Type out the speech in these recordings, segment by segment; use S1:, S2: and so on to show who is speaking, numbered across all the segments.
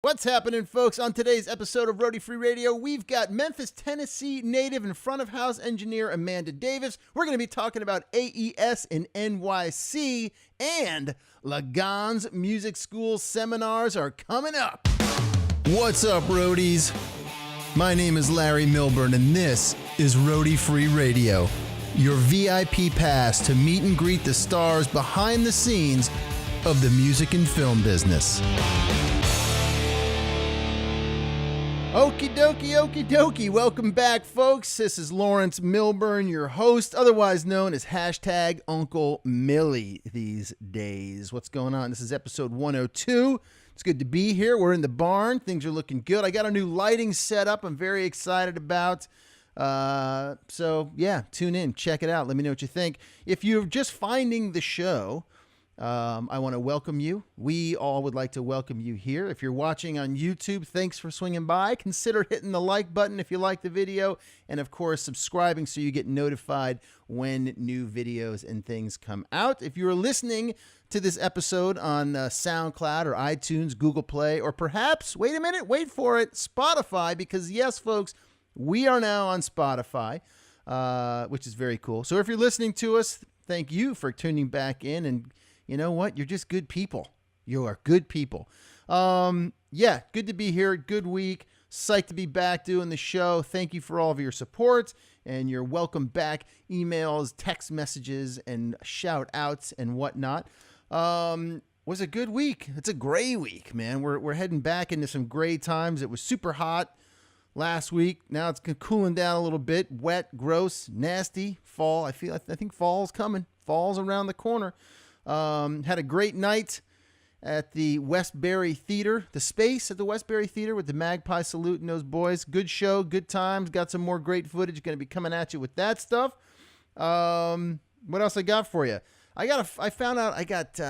S1: What's happening, folks? On today's episode of Roadie Free Radio, we've got Memphis, Tennessee native and front-of-house engineer Amanda Davis. We're going to be talking about AES in NYC, and Lagan's Music School seminars are coming up. What's up, Roadies? My name is Larry Milburn, and this is Roadie Free Radio, your VIP pass to meet and greet the stars behind the scenes of the music and film business. Okie dokie. Welcome back, folks. This is Lawrence Milburn, your host, otherwise known as hashtag Uncle Millie these days. What's going on? This is episode 102. It's good to be here. We're in the barn. Things are looking good. I got a new lighting setup I'm very excited about. So, yeah, tune in. Check it out. Let me know what you think. If you're just finding the show, I want to welcome you. We all would like to welcome you here. If you're watching on YouTube, thanks for swinging by. Consider hitting the like button if you like the video. And, of course, subscribing so you get notified when new videos and things come out. If you're listening to this episode on SoundCloud or iTunes, Google Play, or perhaps, wait a minute, wait for it, Spotify, because, yes, folks, we are now on Spotify, which is very cool. So if you're listening to us, thank you for tuning back in, and you know what? You're just good people. You are good people. Yeah, good to be here. Good week. Psyched to be back doing the show. Thank you for all of your support and your welcome back emails, text messages, and shout outs and whatnot. Was a good week. It's a gray week, man. We're heading back into some gray times. It was super hot last week. Now it's cooling down a little bit. Wet, gross, nasty. Fall. I think fall's coming. Fall's around the corner. Had a great night at the Westbury Theater, the space at the Westbury Theater with the Magpie Salute and those boys. Good show, good times. Got some more great footage. Going to be coming at you with that stuff. What else I got for you? I found out I got,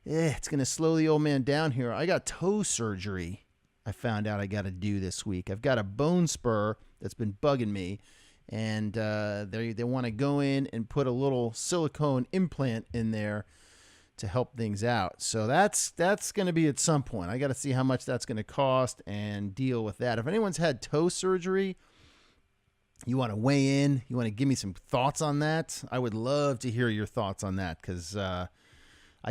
S1: it's going to slow the old man down here. I got toe surgery. I found out I got to do this week. I've got a bone spur that's been bugging me. And they want to go in and put a little silicone implant in there to help things out. So that's going to be at some point. I got to see how much that's going to cost and deal with that. If anyone's had toe surgery, you want to weigh in, you want to give me some thoughts on that, I would love to hear your thoughts on that, because I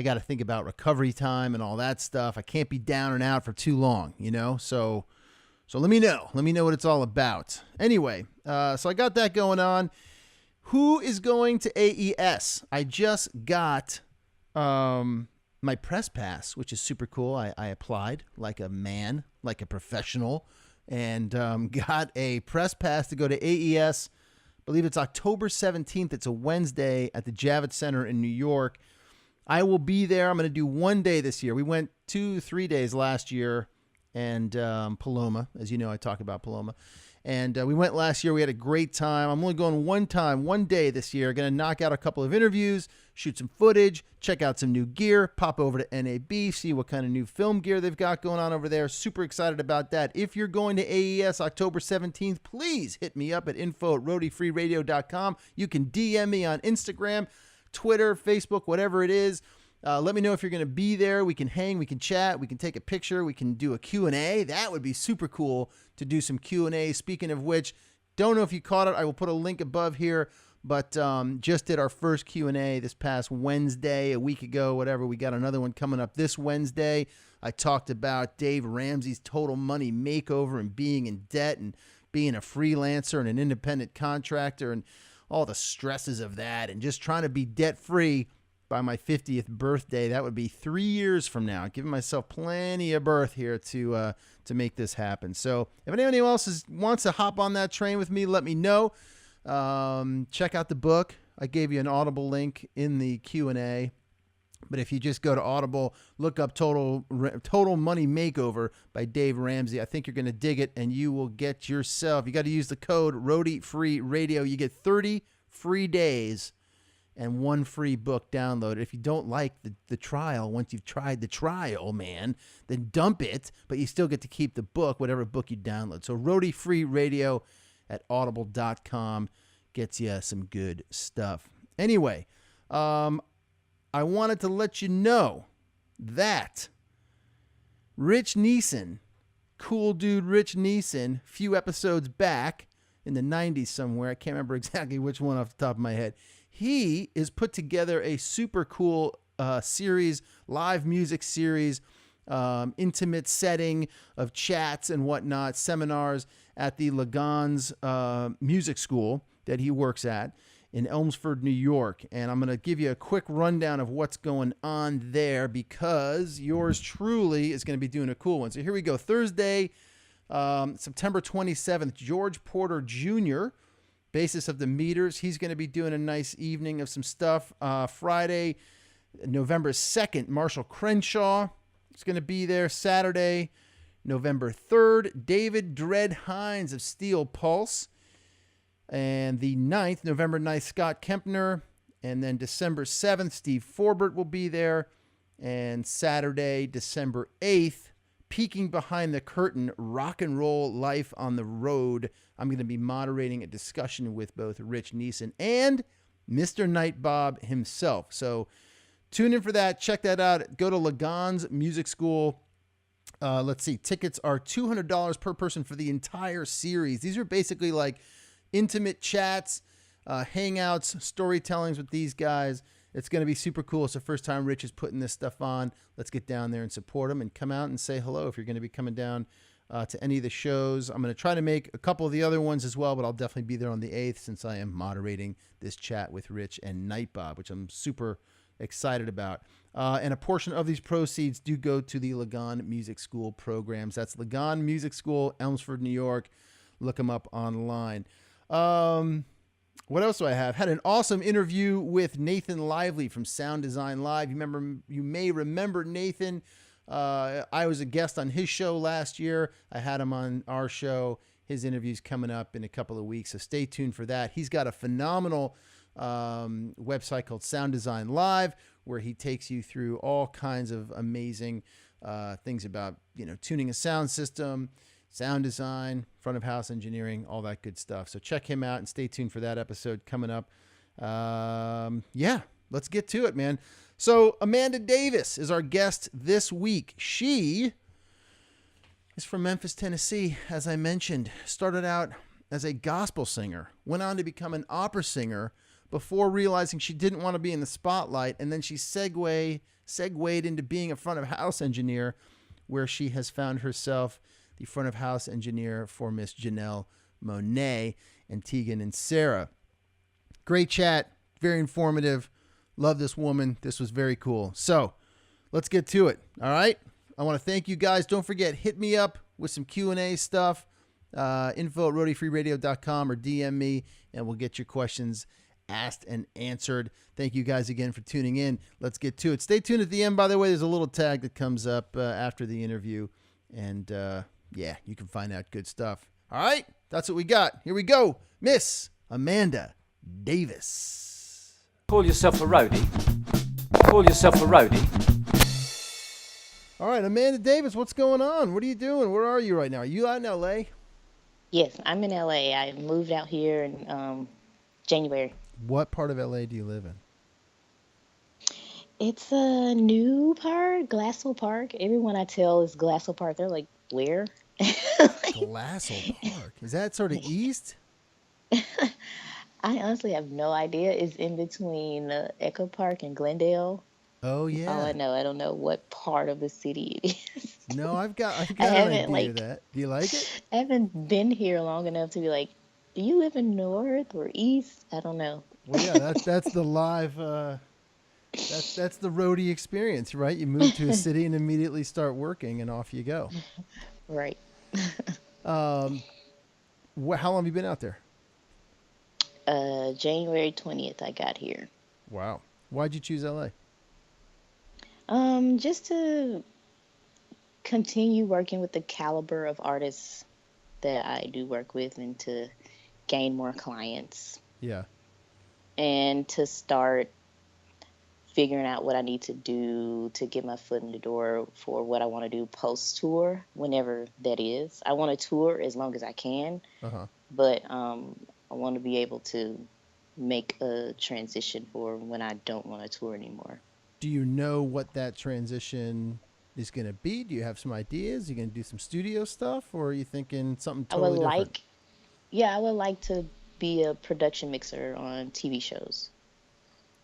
S1: got to think about recovery time and all that stuff. I can't be down and out for too long, you know? So let me know. Let me know what it's all about. Anyway, so I got that going on. Who is going to AES? I just got my press pass, which is super cool. I applied like a man, like a professional, and got a press pass to go to AES. I believe it's October 17th. It's a Wednesday at the Javits Center in New York. I will be there. I'm going to do one day this year. We went 2-3 days last year. And Paloma, as you know, I talk about Paloma. And we went last year. We had a great time. I'm only going one day this year. Going to knock out a couple of interviews, shoot some footage, check out some new gear, pop over to NAB, see what kind of new film gear they've got going on over there. Super excited about that. If you're going to AES October 17th, please hit me up at info@roadiefreeradio.com. You can DM me on Instagram, Twitter, Facebook, whatever it is. Let me know if you're going to be there. We can hang, we can chat, we can take a picture, we can do a Q&A. That would be super cool to do some Q&A. Speaking of which, don't know if you caught it. I will put a link above here, but just did our first Q&A this past Wednesday, a week ago, whatever. We got another one coming up this Wednesday. I talked about Dave Ramsey's total money makeover and being in debt and being a freelancer and an independent contractor and all the stresses of that and just trying to be debt-free by my 50th birthday. That would be 3 years from now. Giving myself plenty of birth here to make this happen. So if anyone else wants to hop on that train with me, let me know. Check out the book. I gave you an Audible link in the Q&A. But if you just go to Audible, look up Total Money Makeover by Dave Ramsey, I think you're going to dig it, and you will get yourself, you got to use the code ROADIEFREERADIO. You get 30 free days and one free book downloaded. If you don't like the trial, once you've tried the trial, man, then dump it, but you still get to keep the book, whatever book you download. So Roadie Free Radio at audible.com gets you some good stuff. Anyway, I wanted to let you know that Rich Neeson, cool dude Rich Neeson, few episodes back in the 90s somewhere. I can't remember exactly which one off the top of my head. He is put together a super cool series, live music series, intimate setting of chats and whatnot, seminars at the Lagans Music School that he works at in Elmsford, New York. And I'm going to give you a quick rundown of what's going on there because yours truly is going to be doing a cool one. So here we go. Thursday, September 27th, George Porter Jr., bassist of the Meters. He's going to be doing a nice evening of some stuff. Friday, November 2nd, Marshall Crenshaw is going to be there. Saturday, November 3rd, David Dread Hines of Steel Pulse. And the 9th, November 9th, Scott Kempner. And then December 7th, Steve Forbert will be there. And Saturday, December 8th, peeking behind the curtain, Rock and Roll Life on the Road. I'm going to be moderating a discussion with both Rich Neeson and Mr. Nightbob himself. So tune in for that. Check that out. Go to Lagans Music School. Let's see. Tickets are $200 per person for the entire series. These are basically like intimate chats, hangouts, storytellings with these guys. It's going to be super cool. It's the first time Rich is putting this stuff on. Let's get down there and support him and come out and say hello if you're going to be coming down to any of the shows. I'm going to try to make a couple of the other ones as well, but I'll definitely be there on the 8th since I am moderating this chat with Rich and Nightbob, which I'm super excited about. And a portion of these proceeds do go to the Lagan Music School programs. That's Lagan Music School, Elmsford, New York. Look them up online. What else do I have? Had an awesome interview with Nathan Lively from Sound Design Live. You may remember Nathan. I was a guest on his show last year. I had him on our show. His interview's coming up in a couple of weeks, so stay tuned for that. He's got a phenomenal website called Sound Design Live, where he takes you through all kinds of amazing things about, tuning a sound system, sound design, front of house engineering, all that good stuff. So check him out and stay tuned for that episode coming up. Let's get to it, man. So Amanda Davis is our guest this week. She is from Memphis, Tennessee. As I mentioned, started out as a gospel singer, went on to become an opera singer before realizing she didn't want to be in the spotlight. And then she segued into being a front of house engineer, where she has found herself the front of house engineer for Miss Janelle Monáe and Tegan and Sarah. Great chat, very informative. Love this woman. This was very cool. So let's get to it. All right. I want to thank you guys. Don't forget, hit me up with some Q&A stuff, info@roadiefreeradio.com or DM me, and we'll get your questions asked and answered. Thank you guys again for tuning in. Let's get to it. Stay tuned at the end. By the way, there's a little tag that comes up after the interview, and you can find out good stuff. All right, that's what we got. Here we go. Miss Amanda Davis.
S2: Call yourself a roadie. Call yourself a roadie.
S1: All right, Amanda Davis, what's going on? What are you doing? Where are you right now? Are you out in L.A.?
S3: Yes, I'm in LA. I moved out here in January.
S1: What part of L.A. do you live in?
S3: It's a new park, Glassell Park. Everyone I tell is Glassell Park. They're like, where?
S1: Glassell Park. Is that sort of east?
S3: I honestly have no idea. It's in between Echo Park and Glendale.
S1: Oh, yeah.
S3: All I know, I don't know what part of the city it is.
S1: No, I've got an idea of that. Do you like it?
S3: I haven't been here long enough to be like, do you live in north or east? I don't know.
S1: Well, yeah, that's the live, that's the roadie experience, right? You move to a city and immediately start working, and off you go.
S3: Right.
S1: How long have you been out there?
S3: January 20th, I got here.
S1: Wow. Why'd you choose LA?
S3: Just to continue working with the caliber of artists that I do work with and to gain more clients.
S1: Yeah.
S3: And to start figuring out what I need to do to get my foot in the door for what I want to do post-tour, whenever that is. I want to tour as long as I can, but I want to be able to make a transition for when I don't want to tour anymore.
S1: Do you know what that transition is going to be? Do you have some ideas? Are you going to do some studio stuff, or are you thinking something
S3: I would
S1: totally different?
S3: like, yeah, I would like to be a production mixer on TV shows.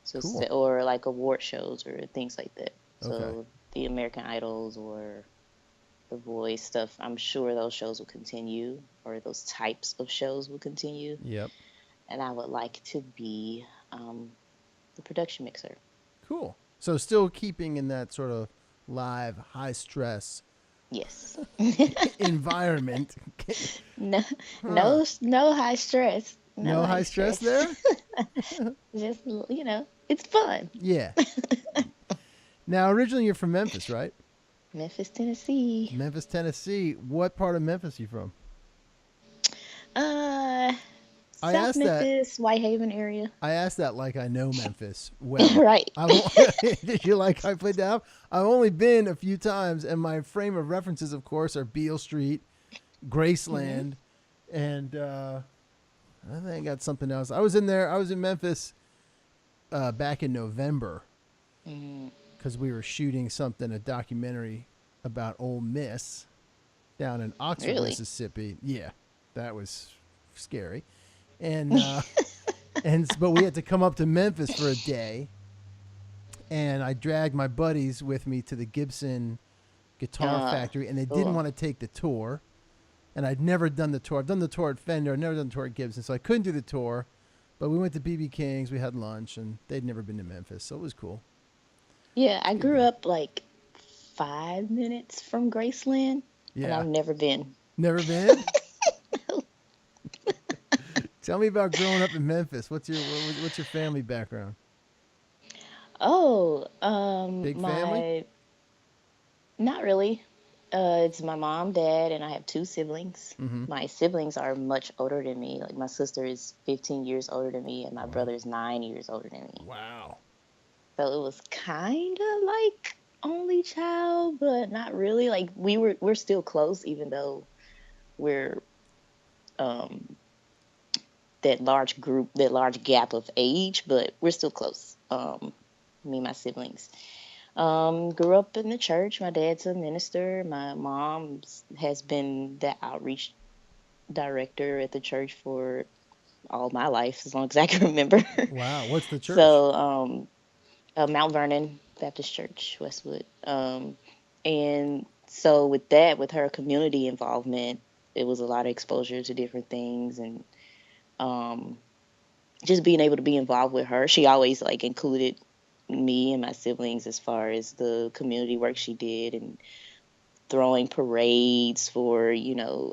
S3: So,
S1: Cool.
S3: or like award shows or things like that.
S1: Okay.
S3: So the American Idols or The Voice stuff, I'm sure those shows will continue, or those types of shows will continue.
S1: Yep.
S3: And I would like to be the production mixer.
S1: Cool. So still keeping in that sort of live, high stress
S3: Yes.
S1: environment.
S3: No,
S1: Huh.
S3: no high stress. No
S1: No
S3: high
S1: high stress
S3: stress.
S1: there?
S3: Just, it's fun.
S1: Yeah. Now, originally you're from Memphis, right?
S3: Memphis, Tennessee.
S1: Memphis, Tennessee. What part of Memphis are you from?
S3: Uh,
S1: I
S3: South
S1: asked that.
S3: Memphis, Whitehaven area.
S1: I asked that like I know Memphis well.
S3: Right.
S1: I won't, did you like I played that? I've only been a few times, and my frame of references, of course, are Beale Street, Graceland, and I think I got something else. I was in there. I was in Memphis back in November
S3: Mm,
S1: because we were shooting something, a documentary about Ole Miss down in Oxford,
S3: really?
S1: Mississippi. Yeah, that was scary. And but we had to come up to Memphis for a day, and I dragged my buddies with me to the Gibson Guitar
S3: Uh,
S1: Factory, and they didn't
S3: cool.
S1: want to take the tour. And I'd never done the tour. I've done the tour at Fender. I've never done the tour at Gibson, so I couldn't do the tour. But we went to BB King's. We had lunch, and they'd never been to Memphis, so it was cool.
S3: Yeah, I
S1: Good
S3: grew
S1: deal.
S3: up like 5 minutes from Graceland, and
S1: Yeah,
S3: I've never been.
S1: never been. Tell me about growing up in Memphis. What's your family background?
S3: Oh,
S1: Big family?
S3: my not really. It's my mom, dad, and I have two siblings.
S1: Mm-hmm.
S3: My siblings are much older than me. Like my sister is 15 years older than me, and my
S1: Wow.
S3: brother is 9 years older than me.
S1: Wow.
S3: So it was kind of like only child, but not really. Like we're still close, even though we're um that large group, that large gap of age, but we're still close. Me and my siblings. Grew up in the church. My dad's a minister. My mom has been the outreach director at the church for all my life, as long as I can remember.
S1: Wow. What's the church?
S3: So, Mount Vernon Baptist Church, Westwood. And so with that, with her community involvement, it was a lot of exposure to different things, and um, just being able to be involved with her. She always like included me and my siblings as far as the community work she did, and throwing parades for,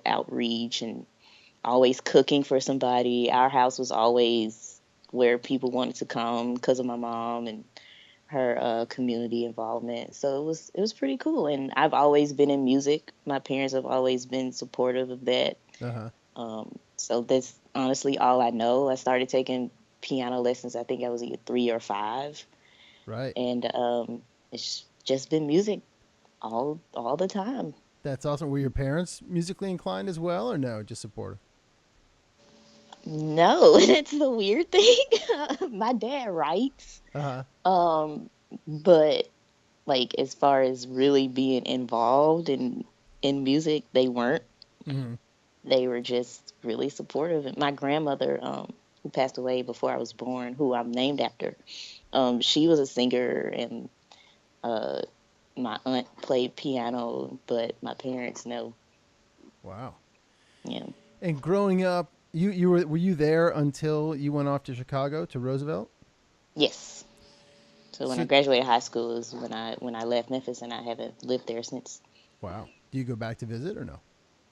S3: outreach, and always cooking for somebody. Our house was always where people wanted to come because of my mom and her community involvement. So it was pretty cool. And I've always been in music. My parents have always been supportive of that.
S1: Uh huh.
S3: So that's honestly all I know. I started taking piano lessons, I think I was either 3 or 5,
S1: Right.
S3: and it's just been music all the time.
S1: That's awesome. Were your parents musically inclined as well, or no? Just supportive.
S3: No, that's the weird thing. My dad writes,
S1: Uh huh.
S3: but like as far as really being involved in music, they weren't.
S1: Mm-hmm.
S3: They were just really supportive. And my grandmother, who passed away before I was born, who I'm named after, she was a singer, and uh, my aunt played piano, but my parents, no.
S1: Wow.
S3: Yeah.
S1: And growing up, were you there until you went off to Chicago to Roosevelt?
S3: Yes. So when I
S1: So,
S3: graduated high school is when I left Memphis, and I haven't lived there since.
S1: wow. Do you go back to visit or no?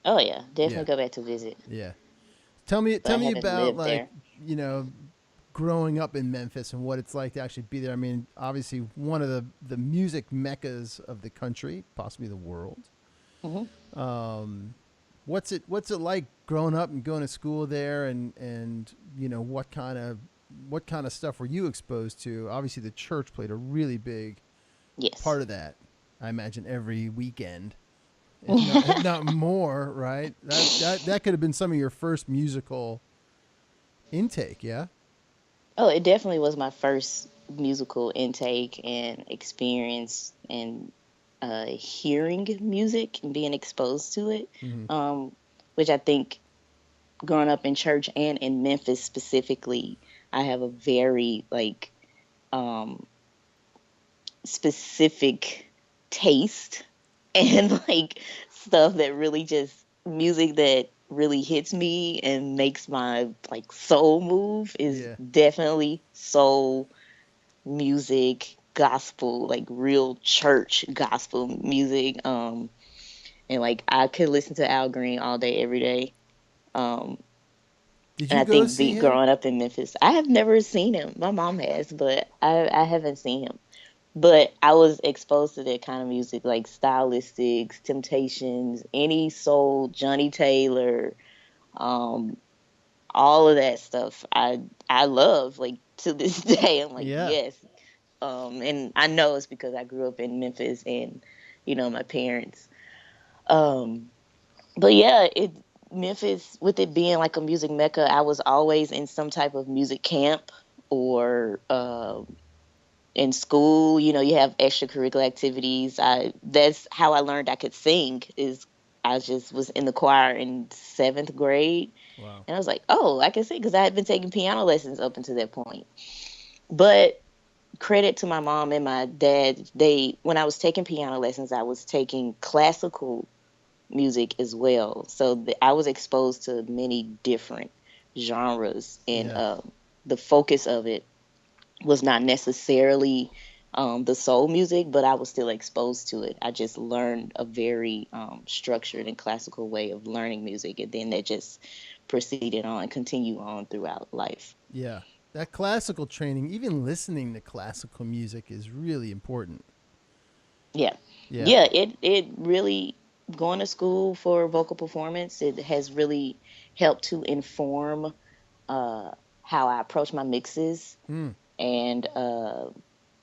S3: Oh yeah,
S1: Yeah.
S3: definitely go back to visit,
S1: Yeah. Tell me
S3: but I
S1: tell me
S3: haven't
S1: about
S3: lived
S1: like,
S3: there.
S1: you know, growing up in Memphis and what it's like to actually be there. I mean, obviously one of the music meccas of the country, possibly the world.
S3: Hmm.
S1: Um, what's it like growing up and going to school there, and what kind of stuff were you exposed to? Obviously the church played a really big
S3: Yes.
S1: part of that. I imagine every weekend, if not more, right? That could have been some of your first musical intake, yeah?
S3: Oh, it definitely was my first musical intake and experience, and hearing music and being exposed to it,
S1: Mm-hmm.
S3: which I think growing up in church and in Memphis specifically, I have a very like um, specific taste and like stuff that really just music that really hits me and makes my like soul move is
S1: Yeah.
S3: definitely soul music, gospel, like real church gospel music. And like I could listen to Al Green all day, every day. Um,
S1: Did
S3: and
S1: you
S3: I
S1: go
S3: think
S1: see
S3: be
S1: him?
S3: growing up in Memphis, I have never seen him. My mom has, but I haven't seen him. But I was exposed to that kind of music, like Stylistics, Temptations, any soul, Johnny Taylor, um, all of that stuff. I love like to this day. I'm like,
S1: Yeah.
S3: yes. And I know it's because I grew up in Memphis and my parents. Um, but yeah, it Memphis with it being like a music mecca, I was always in some type of music camp or in school. You have extracurricular activities. I That's how I learned I could sing. Is I just was in the choir in 7th grade,
S1: Wow.
S3: and I was like, oh, I can sing because I had been taking piano lessons up until that point. But credit to my mom and my dad, they when I was taking piano lessons, I was taking classical music as well. So I was exposed to many different genres, and
S1: Yeah.
S3: the focus of it was not necessarily the soul music, but I was still exposed to it. I just learned a very structured and classical way of learning music, and then that just proceeded on, continue on throughout life.
S1: Yeah. That classical training, even listening to classical music, is really important.
S3: Yeah,
S1: Yeah.
S3: yeah. It really going to school for vocal performance. It has really helped to inform uh, how I approach my mixes,
S1: Mm.
S3: and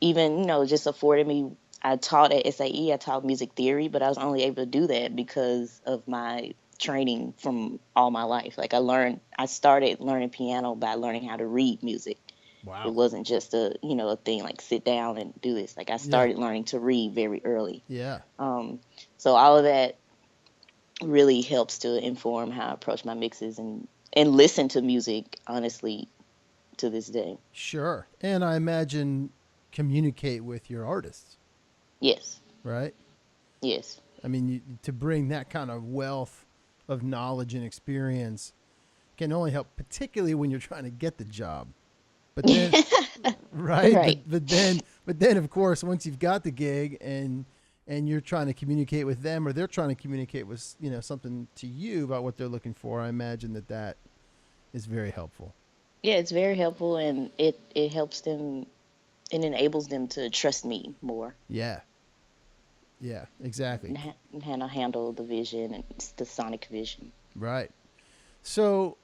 S3: even just afforded me. I taught at SAE. I taught music theory, but I was only able to do that because of my training from all my life. Like I started learning piano by learning how to read music. It
S1: Wow.
S3: wasn't just a thing like sit down and do this. Like I
S1: Yeah.
S3: started learning to read very early.
S1: Yeah.
S3: Um, so all of that really helps to inform how I approach my mixes and listen to music honestly to this day.
S1: Sure. And I imagine communicate with your artists,
S3: Yes,
S1: right?
S3: yes.
S1: I mean, to bring that kind of wealth of knowledge and experience can only help, particularly when you're trying to get the job. But then, right?
S3: Right.
S1: But then, of course, once you've got the gig and you're trying to communicate with them, or they're trying to communicate with something to you about what they're looking for, I imagine that is very helpful.
S3: Yeah, it's very helpful, and it helps them. It enables them to trust me more
S1: Yeah. Yeah. Exactly.
S3: and handle the vision and the sonic vision.
S1: Right. So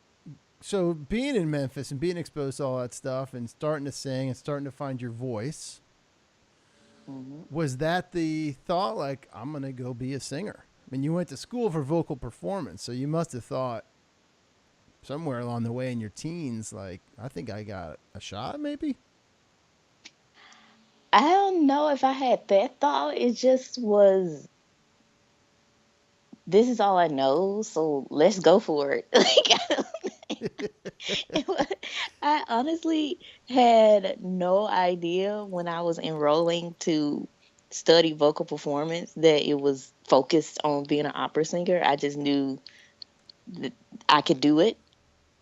S1: being in Memphis and being exposed to all that stuff and starting to sing and starting to find your voice,
S3: Hmm.
S1: was that the thought, like, I'm gonna go be a singer? I mean, you went to school for vocal performance, so you must have thought somewhere along the way in your teens, like, I think I got a shot, maybe.
S3: I don't know if I had that thought. It just was, this is all I know, so let's go for it. I honestly had no idea when I was enrolling to study vocal performance that it was focused on being an opera singer. I just knew that I could do it,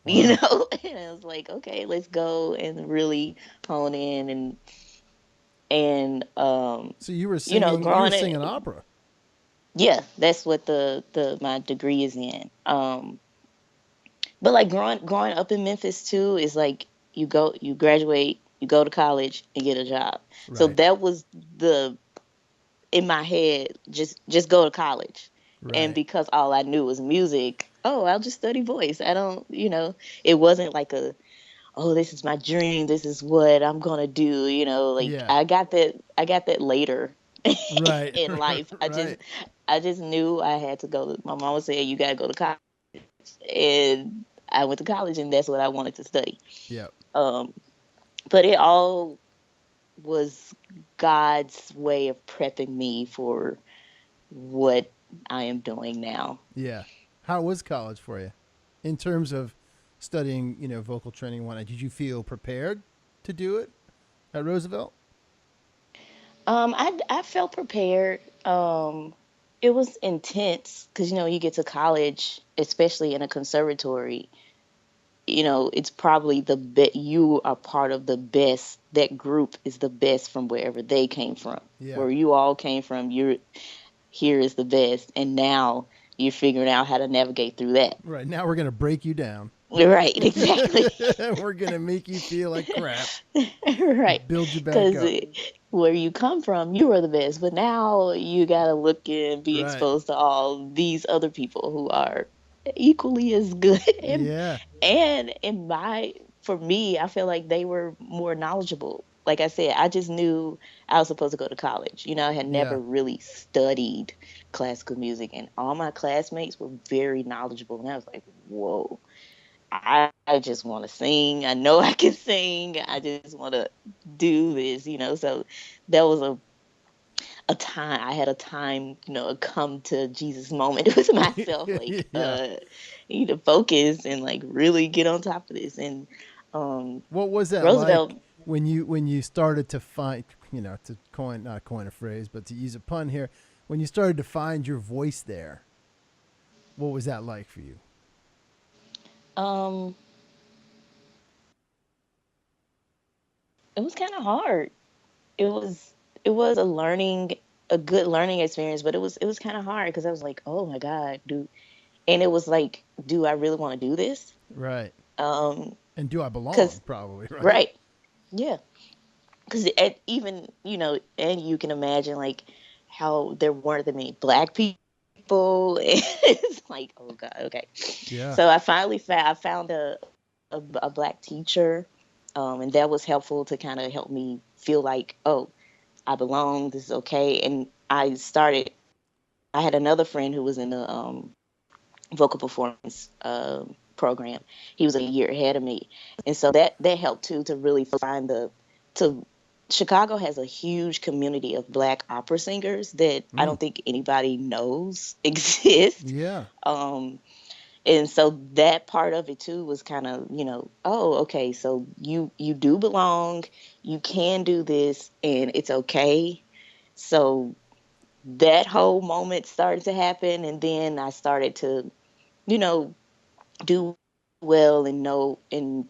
S1: Wow.
S3: And I was like, okay, let's go and really hone in and
S1: So you were
S3: growing it.
S1: singing opera.
S3: Yeah, that's what the my degree is in. But like growing up in Memphis too is like you graduate, you go to college and get a job. So
S1: Right.
S3: that was the in my head, just go to college. And
S1: Right.
S3: because all I knew was music, oh, I'll just study voice. I don't, it wasn't like oh, this is my dream, this is what I'm going to do, like
S1: Yeah.
S3: I got that later
S1: Right.
S3: in life.
S1: Right.
S3: I just knew I had to go. My mama said you got to go to college, and I went to college, and that's what I wanted to study.
S1: Yep.
S3: Um, but it all was God's way of prepping me for what I am doing now.
S1: Yeah. How was college for you in terms of studying, vocal training and whatnot? Did you feel prepared to do it at Roosevelt?
S3: I felt prepared. It was intense because you get to college, especially in a conservatory. It's probably you are part of the best. That group is the best from wherever they came from.
S1: Yeah.
S3: Where you all came from, you're here is the best, and now you're figuring out how to navigate through that.
S1: Right. Now we're going to break you down.
S3: Right, exactly.
S1: We're going to make you feel like crap.
S3: Right.
S1: Build you back
S3: Because
S1: up.
S3: where you come from, you are the best, but now you got to look and be
S1: Right.
S3: exposed to all these other people who are equally as good.
S1: Yeah.
S3: And for me, I feel like they were more knowledgeable. Like I said, I just knew I was supposed to go to college. I had
S1: Yeah.
S3: never really studied classical music, and all my classmates were very knowledgeable. And I was like, whoa, I just want to sing. I know I can sing. I just want to do this. So that was a time. I had a time, a come to Jesus moment with myself. Like,
S1: Yeah.
S3: you need to focus and like really get on top of this. And
S1: What was that
S3: Roosevelt.
S1: like when you started to find, to not coin a phrase, but to use a pun here, when you started to find your voice there? What was that like for you?
S3: Um, it was kind of hard. It was it was a good learning experience, but it was kind of hard because I was like, oh my God, and it was like, do I really want to do this?
S1: Right.
S3: Um,
S1: And do I belong?
S3: because
S1: Probably, right?
S3: right, yeah, because even and you can imagine like how there weren't that many black people. It's like, oh God, okay.
S1: Yeah.
S3: So I found a black teacher, and that was helpful to kind of help me feel like, oh, I belong. This is okay. And I had another friend who was in the vocal performance program. He was a year ahead of me. And so that helped too, to really find to, Chicago has a huge community of black opera singers that I
S1: Mm.
S3: don't think anybody knows exist.
S1: Yeah.
S3: Um, and so that part of it too was kind of, oh, okay, so you do belong, you can do this, and it's okay. So that whole moment started to happen, and then I started to, you know, do well and know and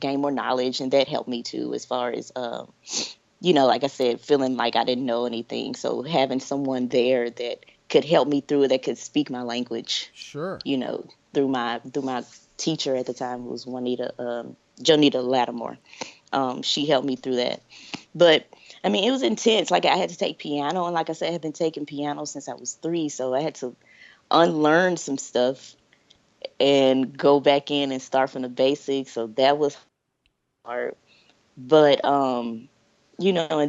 S3: gain more knowledge, and that helped me too, as far as like I said, feeling like I didn't know anything. So having someone there that could help me through it, that could speak my language,
S1: Sure.
S3: through my teacher at the time, who was Jonita Lattimore. She helped me through that. But I mean, it was intense. Like, I had to take piano, and like I said, I had been taking piano since I was 3, so I had to unlearn some stuff and go back in and start from the basics. So that was hard. But and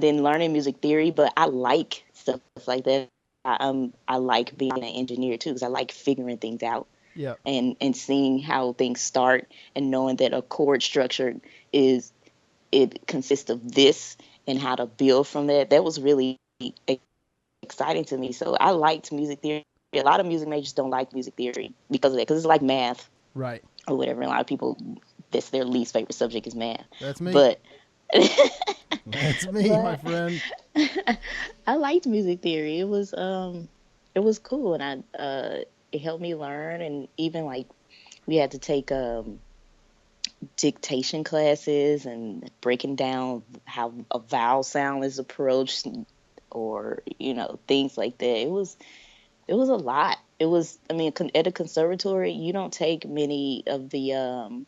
S3: then learning music theory. But I like stuff like that. I like being an engineer too, because I like figuring things out
S1: Yeah.
S3: and seeing how things start, and knowing that a chord structure it consists of this, and how to build from that. That was really exciting to me. So I liked music theory. A lot of music majors don't like music theory because of that, because it's like math
S1: Right.
S3: or whatever. And a lot of people, that's their least favorite subject, is math.
S1: That's me.
S3: But
S1: That's me, my
S3: but
S1: friend.
S3: I liked music theory. It was cool, and it helped me learn. And even like, we had to take dictation classes and breaking down how a vowel sound is approached, or things like that. It was a lot. It was, I mean, at a conservatory, you don't take many of the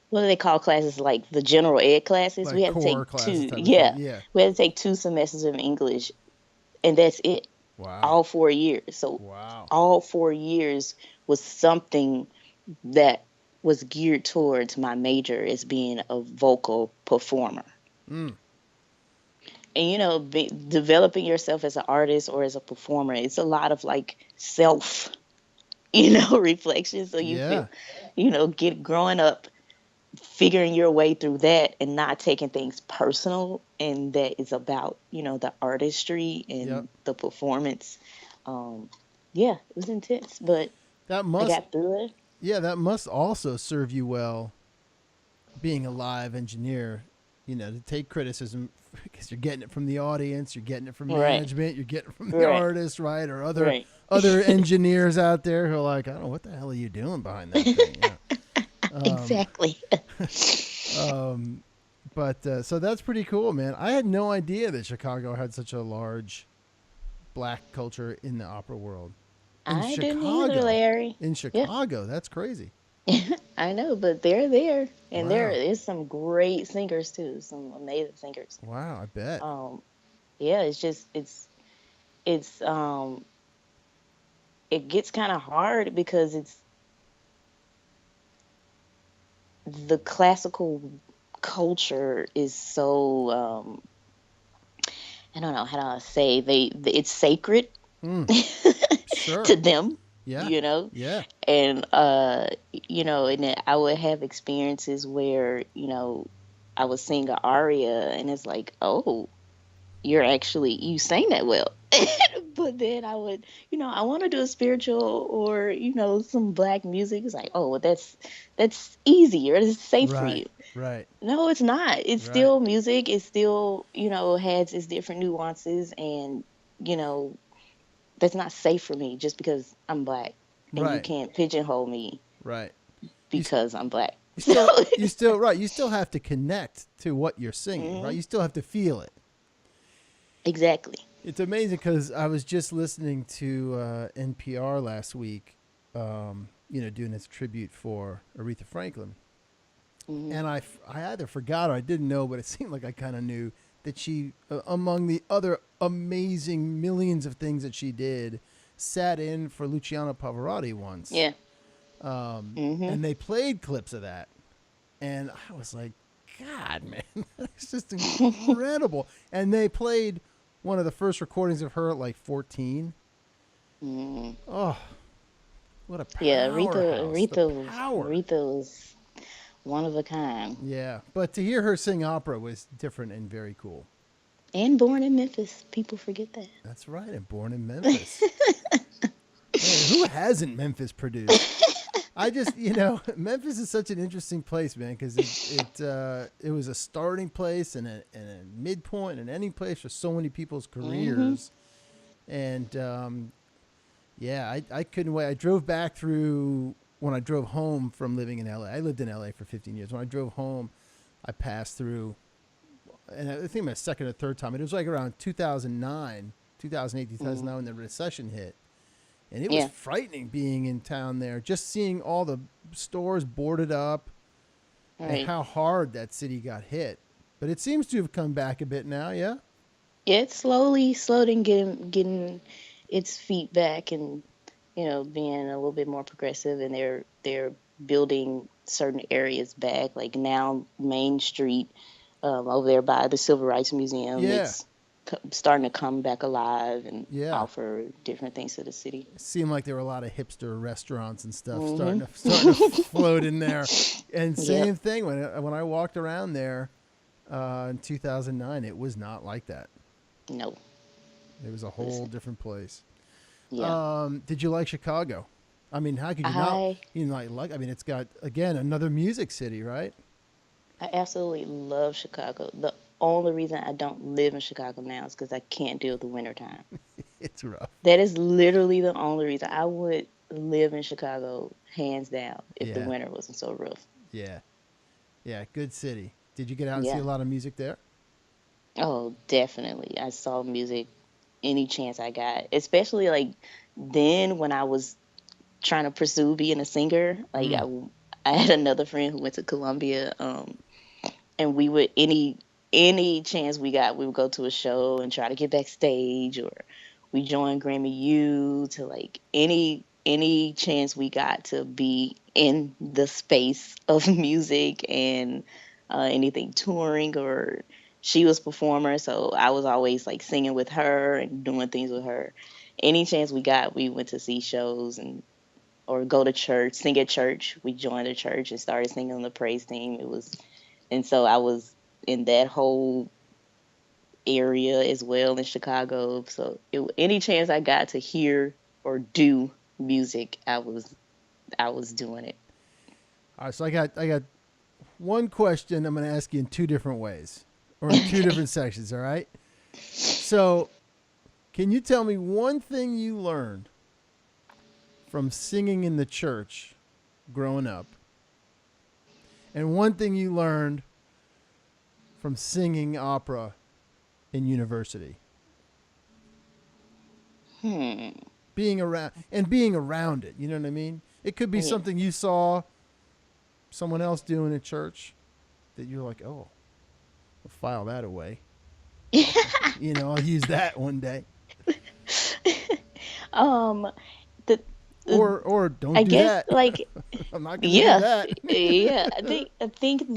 S3: what do they call classes, like the general ed classes. We
S1: Like
S3: had to
S1: core
S3: take
S1: classes
S3: two.
S1: type of thing.
S3: Yeah,
S1: Yeah.
S3: we had to take 2 semesters of English, and that's it.
S1: Wow.
S3: All 4 years. So
S1: Wow.
S3: all 4 years was something that was geared towards my major as being a vocal performer.
S1: Mm.
S3: And developing yourself as an artist or as a performer, it's a lot of like self reflection. So you feel,
S1: Yeah.
S3: get growing up, figuring your way through that and not taking things personal, and that is about, the artistry
S1: Yep.
S3: and the performance. um yeah, it was intense, but
S1: That
S3: I
S1: must,
S3: got through it.
S1: yeah, that must also serve you well being a live engineer, to take criticism because you're getting it from the audience, you're getting it from
S3: Right,
S1: management, you're getting it from the
S3: right,
S1: artist, right? Or other
S3: right.
S1: other engineers out there who are like, I don't know what the hell are you doing behind that thing. Yeah. Um,
S3: Exactly.
S1: um, but so that's pretty cool, man. I had no idea that Chicago had such a large black culture in the opera world. In
S3: I didn't either, Larry. Yeah.
S1: Chicago, that's crazy.
S3: I know, but they're there, and there
S1: Wow.
S3: is some great singers too, some amazing singers.
S1: Wow, I bet.
S3: Um, yeah, it's just it's it gets kind of hard because it's the classical culture is so I don't know how to say it's sacred
S1: Mm,
S3: to
S1: sure.
S3: them,
S1: Yeah.
S3: you know,
S1: Yeah.
S3: and and then I would have experiences where I would sing an aria, and it's like, oh, you sang that well. But then I would, I want to do a spiritual or, some black music. It's like, oh, well, that's easier. It's safe for
S1: Right.
S3: you.
S1: Right.
S3: No, it's not. It's
S1: Right.
S3: still music. It still, has its different nuances, and, you know, that's not safe for me just because I'm black, and you
S1: Right.
S3: can't pigeonhole me
S1: Right. You
S3: because I'm black.
S1: you
S3: So,
S1: still you still right. You still have to connect to what you're singing, right?
S3: mhm,
S1: You still have to feel it.
S3: exactly.
S1: It's amazing because I was just listening to NPR last week, doing its tribute for Aretha Franklin,
S3: Hmm.
S1: and I either forgot or I didn't know, but it seemed like I kind of knew that she, among the other amazing millions of things that she did, sat in for Luciano Pavarotti once,
S3: Yeah. Hmm.
S1: and they played clips of that, and I was like, God, man, that's just incredible. And they played one of the first recordings of her at like 14.
S3: Hmm.
S1: Oh, what a
S3: Yeah,
S1: powerhouse! The power.
S3: Aretha was one of a kind.
S1: Yeah, but to hear her sing opera was different and very cool.
S3: And born in Memphis. People forget that.
S1: That's right, and born in Memphis. Man, who hasn't Memphis produced? I just, Memphis is such an interesting place, man, because it was a starting place and a midpoint and an ending place for so many people's
S3: Hmm.
S1: careers. And yeah, I couldn't wait. I drove back through when I drove home from living in LA. I lived in LA for 15 years. When I drove home, I passed through, and I think my second or third time. It was like around 2009, 2008,
S3: Hmm.
S1: 2009 when the recession hit. And it was
S3: Yeah.
S1: frightening being in town there, just seeing all the stores boarded up and
S3: Right.
S1: how hard that city got hit. But it seems to have come back a bit now, yeah?
S3: Yeah, it's slowly getting its feet back, and being a little bit more progressive, and they're building certain areas back. Like now, Main Street, over there by the Civil Rights Museum,
S1: Yeah,
S3: it's starting to come back alive and
S1: yeah.
S3: offer different things to the city.
S1: It seemed like there were a lot of hipster restaurants and stuff
S3: Hmm.
S1: starting to float in there. And
S3: Yep.
S1: same thing when I walked around there in 2009, it was not like that.
S3: No.
S1: It was a whole
S3: Listen.
S1: different place.
S3: Yeah.
S1: Did you like Chicago? I mean, how could you not?
S3: I
S1: I mean, it's got again another music city, right?
S3: I absolutely love Chicago. The only reason I don't live in Chicago now is because I can't deal with the wintertime.
S1: It's rough.
S3: That is literally the only reason I would live in Chicago, hands down, if the
S1: Yeah,
S3: winter wasn't so rough.
S1: yeah, yeah. Good city. Did you get out and see a
S3: Yeah.
S1: lot of music there?
S3: Oh, definitely. I saw music any chance I got, especially like then when I was trying to pursue being a singer. Like
S1: Mm.
S3: I had another friend who went to Columbia, and we would any chance we got, we would go to a show and try to get backstage, or we joined Grammy U to like any chance we got to be in the space of music, and anything touring, or she was performer, so I was always like singing with her and doing things with her. Any chance we got, we went to see shows, and or go to church, sing at church. We joined a church and started singing on the praise team. And so I was in that whole area as well in Chicago. So any chance I got to hear or do music, I was doing it.
S1: All right, so I got one question I'm going to ask you in two different ways, or in two different sections, all right? So, can you tell me one thing you learned from singing in the church growing up, and one thing you learned from singing opera in university? Being around it, you know what I mean? It could be something you saw someone else doing at church that you're like, oh, I'll file that away. I'll use that one day.
S3: The
S1: Or don't
S3: I
S1: do
S3: guess
S1: that.
S3: like
S1: I'm not going to do that.
S3: yeah. I think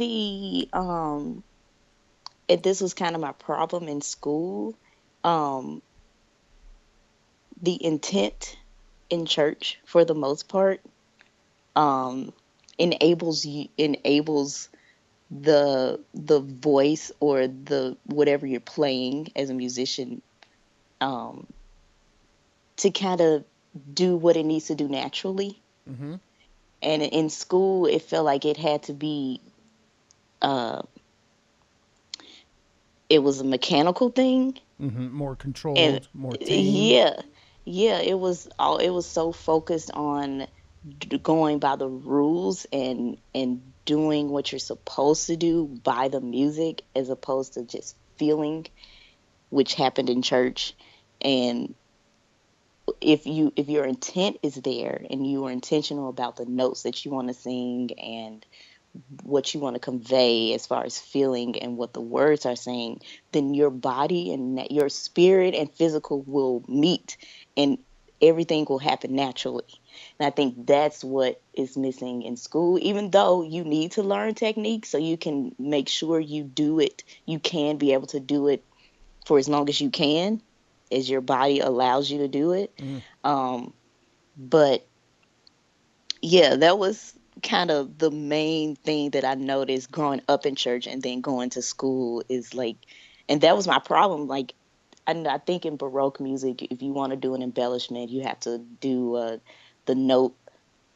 S3: this was kind of my problem in school. Um, the intent in church, for the most part, um, enables the voice or the whatever you're playing as a musician, um, to kind of do what it needs to do naturally.
S1: Mm-hmm.
S3: And in school, it felt like it had to be, uh, it was a mechanical thing.
S1: Mm-hmm. More controlled,
S3: And
S1: more tame.
S3: yeah, it was so focused on going by the rules and doing what you're supposed to do by the music, as opposed to just feeling, which happened in church. And if your intent is there and you are intentional about the notes that you want to sing and what you want to convey as far as feeling and what the words are saying, then your body and your spirit and physical will meet, and everything will happen naturally. And I think that's what is missing in school. Even though you need to learn technique so you can make sure you do it, you can be able to do it for as long as you can, as your body allows you to do it. Um, but yeah, that was kind of the main thing that I noticed growing up in church and then going to school, is like, and that was my problem. Like, I think in Baroque music, if you want to do an embellishment, you have to do the note.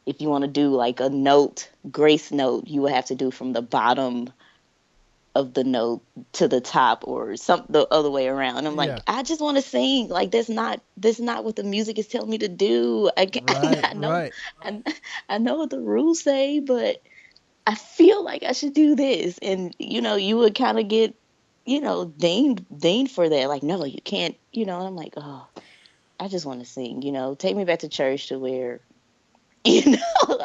S3: If you want to do like a note, grace note, you would have to do from the bottom of the note to the top, or some the other way around. I'm
S1: Yeah.
S3: like, I just want to sing. Like, that's not what the music is telling me to do.
S1: Right,
S3: I know,
S1: right.
S3: I, I know what the rules say, but I feel like I should do this. And you would kind of get, dinged for that. Like, no, you can't. And I'm like, oh, I just want to sing. Take me back to church to where, I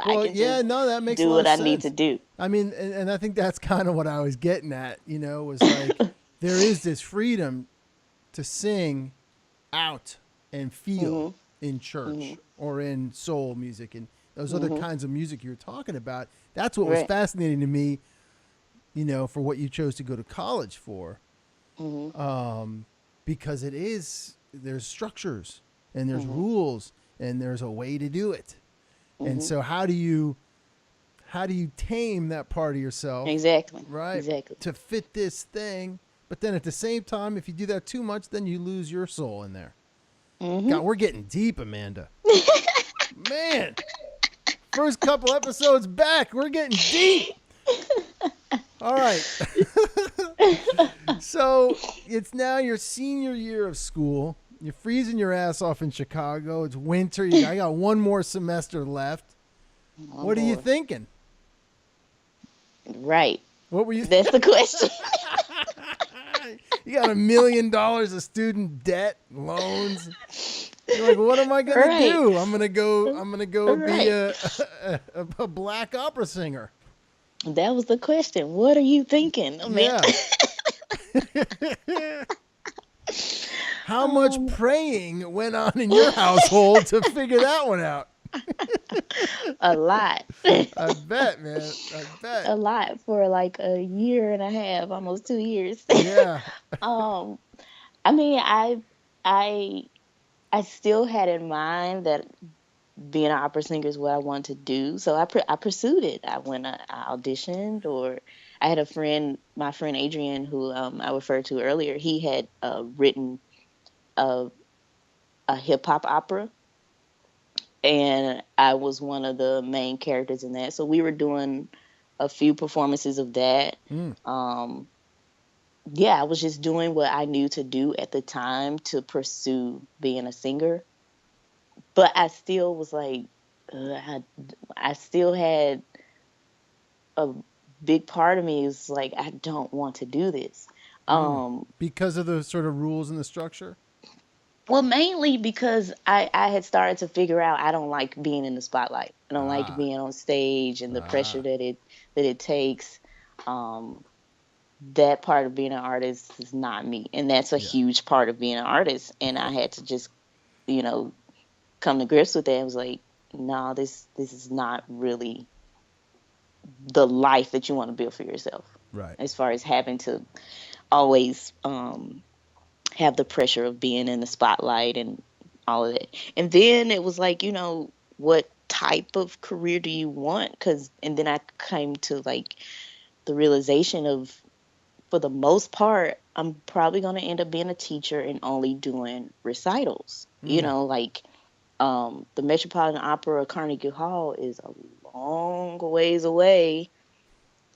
S1: Well,
S3: can
S1: yeah,
S3: just
S1: no, that makes a
S3: do
S1: lot
S3: what
S1: of
S3: I need to
S1: sense.
S3: do.
S1: I mean, and I think that's kind of what I was getting at, was like there is this freedom to sing out and feel
S3: Mhm.
S1: in church
S3: Mhm.
S1: or in soul music and those other
S3: Mhm.
S1: kinds of music you're talking about. That's what was
S3: Right.
S1: fascinating to me, for what you chose to go to college for.
S3: Mhm.
S1: Because there's structures and there's
S3: Mhm.
S1: rules and there's a way to do it. And
S3: Mhm.
S1: so how do you tame that part of yourself,
S3: Exactly.
S1: right,
S3: Exactly.
S1: to fit this thing? But then at the same time, if you do that too much, then you lose your soul in there.
S3: Mhm.
S1: God, we're getting deep, Amanda. Man, first couple episodes back, we're getting deep. All right. So it's now your senior year of school. You're freezing your ass off in Chicago. It's winter. I got one more semester left.
S3: Oh,
S1: What are you
S3: boy.
S1: thinking?
S3: Right.
S1: What were you?
S3: That's the question.
S1: You got $1 million of student debt, loans. You're like, what am I gonna
S3: Right.
S1: do? I'm gonna go be
S3: Right.
S1: a black opera singer.
S3: That was the question. What are you thinking? I mean,
S1: Yeah. How much
S3: um,
S1: praying went on in your household to figure that one out?
S3: a lot.
S1: I bet, man. I bet.
S3: A lot for like a year and a half, almost 2 years.
S1: Yeah.
S3: um, I mean, I I still had in mind that being an opera singer is what I wanted to do. So I pursued it. I auditioned, or I had a friend, my friend Adrian, who I referred to earlier. He had written a, a hip hop opera, and I was one of the main characters in that. So we were doing a few performances of that.
S1: Mm.
S3: Yeah, I was just doing what I knew to do at the time to pursue being a singer. But I still was like, I still had a big part of me is like, I don't want to do this.
S1: Because of the sort of rules and the structure?
S3: Well, mainly because I had started to figure out I don't like being in the spotlight. I don't like
S1: Ah,
S3: being on stage and the pressure
S1: ah,
S3: that it takes. Um, that part of being an artist is not me, and that's a
S1: yeah.
S3: huge part of being an artist. And I had to just, you know, come to grips with that. I was like, no, this is not really the life that you want to build for yourself.
S1: Right.
S3: As far as having to always have the pressure of being in the spotlight and all of that. And then it was like, what type of career do you want? And then I came to like the realization of, for the most part, I'm probably going to end up being a teacher and only doing recitals.
S1: Mm.
S3: Like the Metropolitan Opera, Carnegie Hall is a long ways away.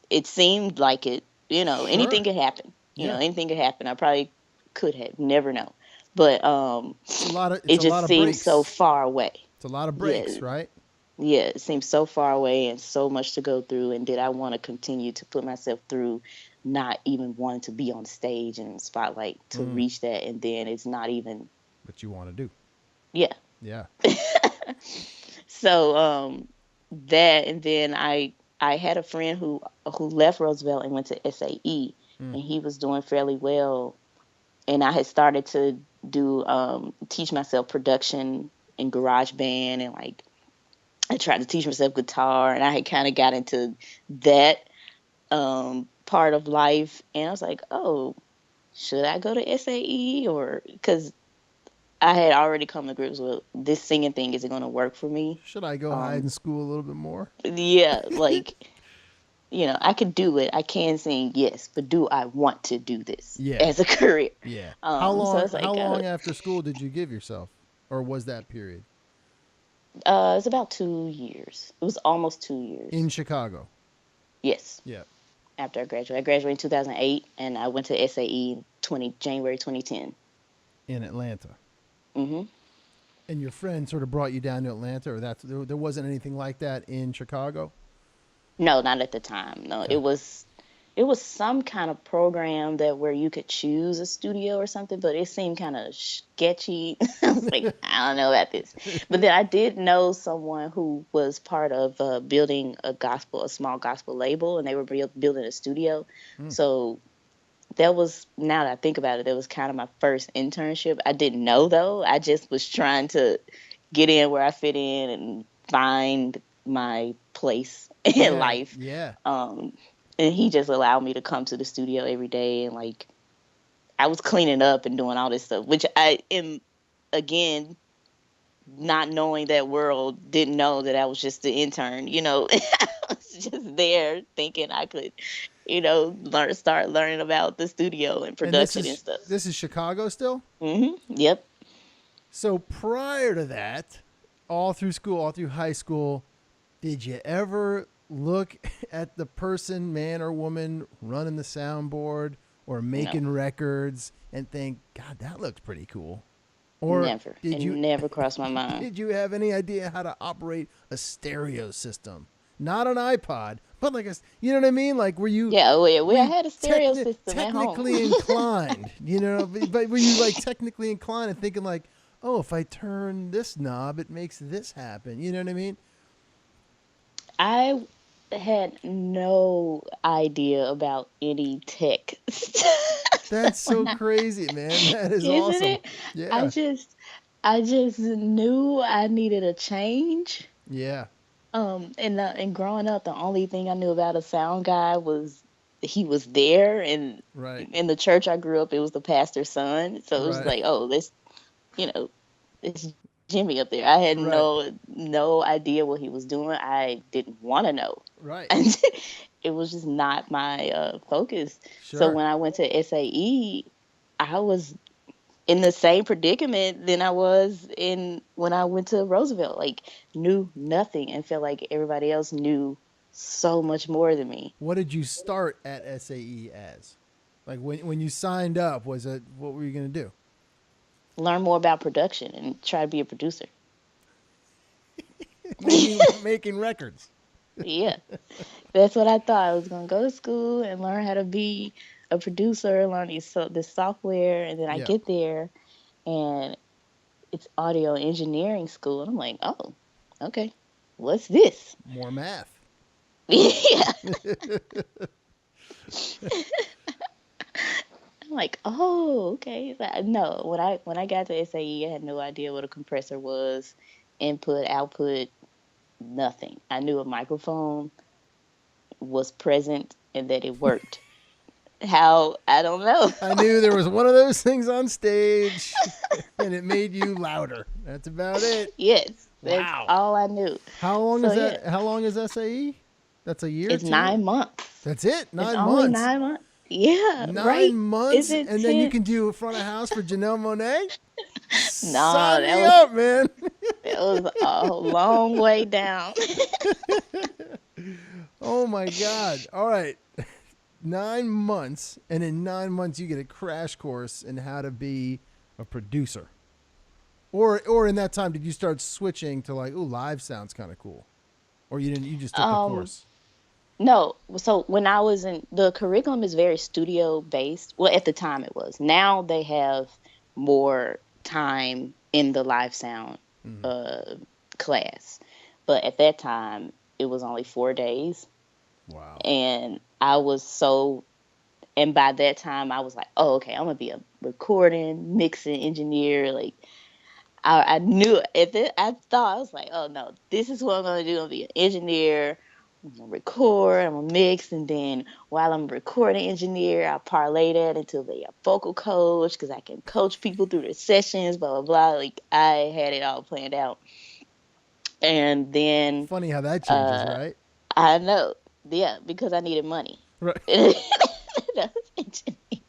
S3: It seemed like it, anything
S1: Sure.
S3: could happen.
S1: Yeah.
S3: Anything could happen. I probably could have, never know. But
S1: It's
S3: it
S1: a lot
S3: just
S1: of
S3: seems so
S1: breaks.
S3: far away.
S1: It's a lot of
S3: Yeah,
S1: breaks, right?
S3: yeah, it seems so far away and so much to go through. And did I want to continue to put myself through not even wanting to be on stage and spotlight to
S1: Mm.
S3: reach that? And then it's not even,
S1: What you want to do.
S3: yeah.
S1: Yeah.
S3: So that, and then I had a friend who left Roosevelt and went to SAE,
S1: Mm.
S3: and he was doing fairly well. And I had started to do teach myself production and garage band, and like I tried to teach myself guitar, and I had kind of got into that part of life. And I was like, oh, should I go to SAE? Or because I had already come to grips with this singing thing isn't going to work for me.
S1: Should I go hide in school a little bit more?
S3: Yeah, like, I could do it. I can sing, yes, but do I want to do this
S1: Yeah.
S3: as a career?
S1: Yeah.
S3: So it's
S1: How
S3: like,
S1: long after school did you give yourself? Or was that period?
S3: it's about 2 years. It was almost 2 years.
S1: In Chicago.
S3: Yes,
S1: Yeah.
S3: after I graduated. I graduated in 2008, and I went to SAE in January 2010.
S1: In Atlanta.
S3: Hmm.
S1: And your friend sort of brought you down to Atlanta, or there wasn't anything like that in Chicago?
S3: No, not at the time. No,
S1: Okay.
S3: it was some kind of program that where you could choose a studio or something, but it seemed kind of sketchy. I was like, I don't know about this. But then I did know someone who was part of building a small gospel label, and they were building a studio.
S1: Mm.
S3: So that was, now that I think about it, that was kind of my first internship. I didn't know though. I just was trying to get in where I fit in and find my place in
S1: Yeah.
S3: life.
S1: Yeah.
S3: And he just allowed me to come to the studio every day, and like I was cleaning up and doing all this stuff, which I am, again, not knowing that world, didn't know that I was just the intern. I was just there thinking I could, start learning about the studio and
S1: And
S3: production and stuff.
S1: this is Chicago still?
S3: Yep.
S1: So prior to that, all through school, all through high school, did you ever look at the person, man or woman, running the soundboard or
S3: No,
S1: making records and think, God, that looks pretty cool? Or
S3: never. It never crossed my mind.
S1: did you have any idea how to operate a stereo system? Not an iPod, but like you know what I mean? Like
S3: Yeah,
S1: were
S3: I
S1: you
S3: had a stereo system at home.
S1: technically inclined, but were you like technically inclined and thinking like, oh, if I turn this knob, it makes this happen. You know what I mean?
S3: I had no idea about any tech
S1: That's
S3: stuff
S1: so crazy, man. That is
S3: isn't
S1: awesome.
S3: it? I
S1: Yeah.
S3: just I just knew I needed a change.
S1: Yeah.
S3: And growing up, the only thing I knew about a sound guy was he was there, and
S1: Right.
S3: in the church I grew up, it was the pastor's son. So it was
S1: Right.
S3: like, oh, you know, let's Jimmy up there. I had
S1: Right.
S3: no idea what he was doing. I didn't want to know.
S1: Right.
S3: And it was just not my focus. So
S1: Sure.
S3: when I went to SAE, I was in the same predicament than I was in when I went to Roosevelt. Like, knew nothing and felt like everybody else knew so much more than me.
S1: What did you start at SAE as? Like when you signed up, was it what were you going to do?
S3: Learn more about production and try to be a producer.
S1: Making records.
S3: Yeah, that's what I thought. I was gonna go to school and learn how to be a producer, learn this software, and then I
S1: Yeah.
S3: get there and it's audio engineering school, and I'm like, oh, okay, what's this?
S1: More math.
S3: Yeah, I'm like, oh, okay. No, when I got to SAE, I had no idea what a compressor was, input, output, nothing. I knew a microphone was present and that it worked. How? I don't know.
S1: I knew there was one of those things on stage and it made you louder. That's about it.
S3: Yes, that's
S1: Wow.
S3: all I knew.
S1: How long
S3: So
S1: is
S3: yeah,
S1: that? How long is SAE? That's a year,
S3: it's
S1: 2 years?
S3: 9 months.
S1: That's it?
S3: It's
S1: Nine
S3: only
S1: months.
S3: 9 months. Yeah,
S1: Nine
S3: right. It's
S1: months, and then you can
S3: intense.
S1: do front of house for Janelle Monáe?
S3: No,
S1: Sign me up, man.
S3: that was a long way down.
S1: Oh my God. All right. 9 months, and in 9 months you get a crash course in how to be a producer. Or in that time, did you start switching to like, ooh, live sounds kind of cool, or you didn't? You just took the
S3: Um,
S1: course.
S3: no. So when I was in the curriculum is very studio based. Well, at the time it was. Now they have more time in the live sound
S1: Mm,
S3: uh class. But at that time it was only 4 days,
S1: wow.
S3: and I was so and by that time I was like, oh, okay, I'm gonna be a recording, mixing engineer. Like I knew it. I thought I was like, oh no, this is what I'm gonna do. I'm gonna be an engineer. I'm gonna record. I'm gonna mix, and then while I'm a recording engineer, I parlay that into be a vocal coach because I can coach people through their sessions. Blah blah blah. Like I had it all planned out, and then
S1: Funny how that changes,
S3: uh,
S1: right?
S3: I know, yeah, because I needed money.
S1: Right.
S3: That was engineering.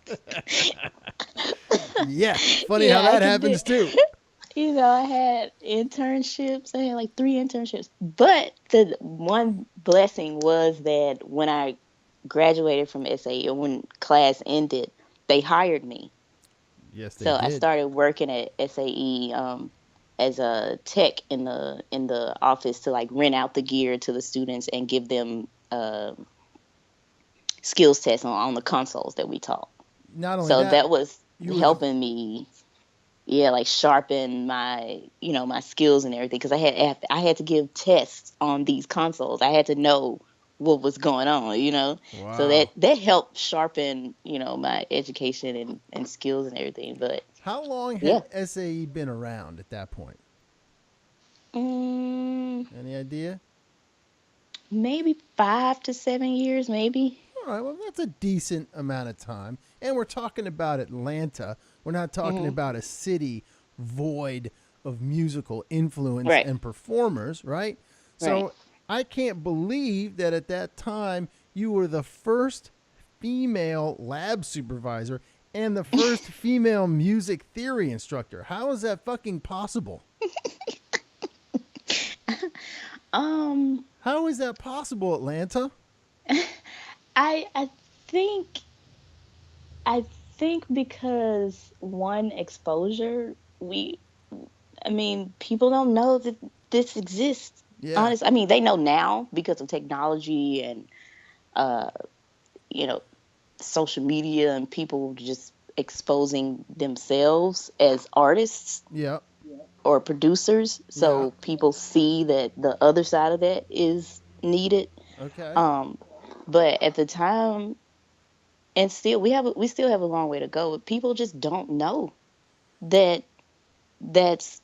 S1: Yeah. Funny how
S3: Yeah, I
S1: that
S3: can do.
S1: happens too.
S3: I had internships. I had like 3 internships. But the one blessing was that when I graduated from SAE or when class ended, they hired me.
S1: Yes, they
S3: So I
S1: did.
S3: started working at SAE as a tech in the office to like rent out the gear to the students and give them skills tests on the consoles that we taught.
S1: Not only
S3: So
S1: that,
S3: that was
S1: you were the
S3: helping me, yeah, like sharpen my my skills and everything because I had to give tests on these consoles. I had to know what was going on. So that
S1: wow.
S3: that helped sharpen my education and skills and everything. But
S1: How long
S3: yeah,
S1: had SAE been around at that point?
S3: mm,
S1: Any idea?
S3: maybe 5 to 7 years, maybe.
S1: All right, well, that's a decent amount of time. And we're talking about Atlanta. We're not talking
S3: Hmm.
S1: about a city void of musical influence
S3: Right,
S1: and performers, right?
S3: right.
S1: So I can't believe that at that time you were the first female lab supervisor and the first female music theory instructor. How is that fucking possible?
S3: Um,
S1: How is that possible, Atlanta?
S3: I think I think because one exposure, I mean, people don't know that this exists.
S1: Yeah.
S3: Honest, I mean, they know now because of technology and uh, you know, social media and people just exposing themselves as artists
S1: Yeah.
S3: or producers.
S1: Yeah.
S3: So people see that the other side of that is needed.
S1: Okay.
S3: Um, but at the time, and still, we still have a long way to go. People just don't know that that's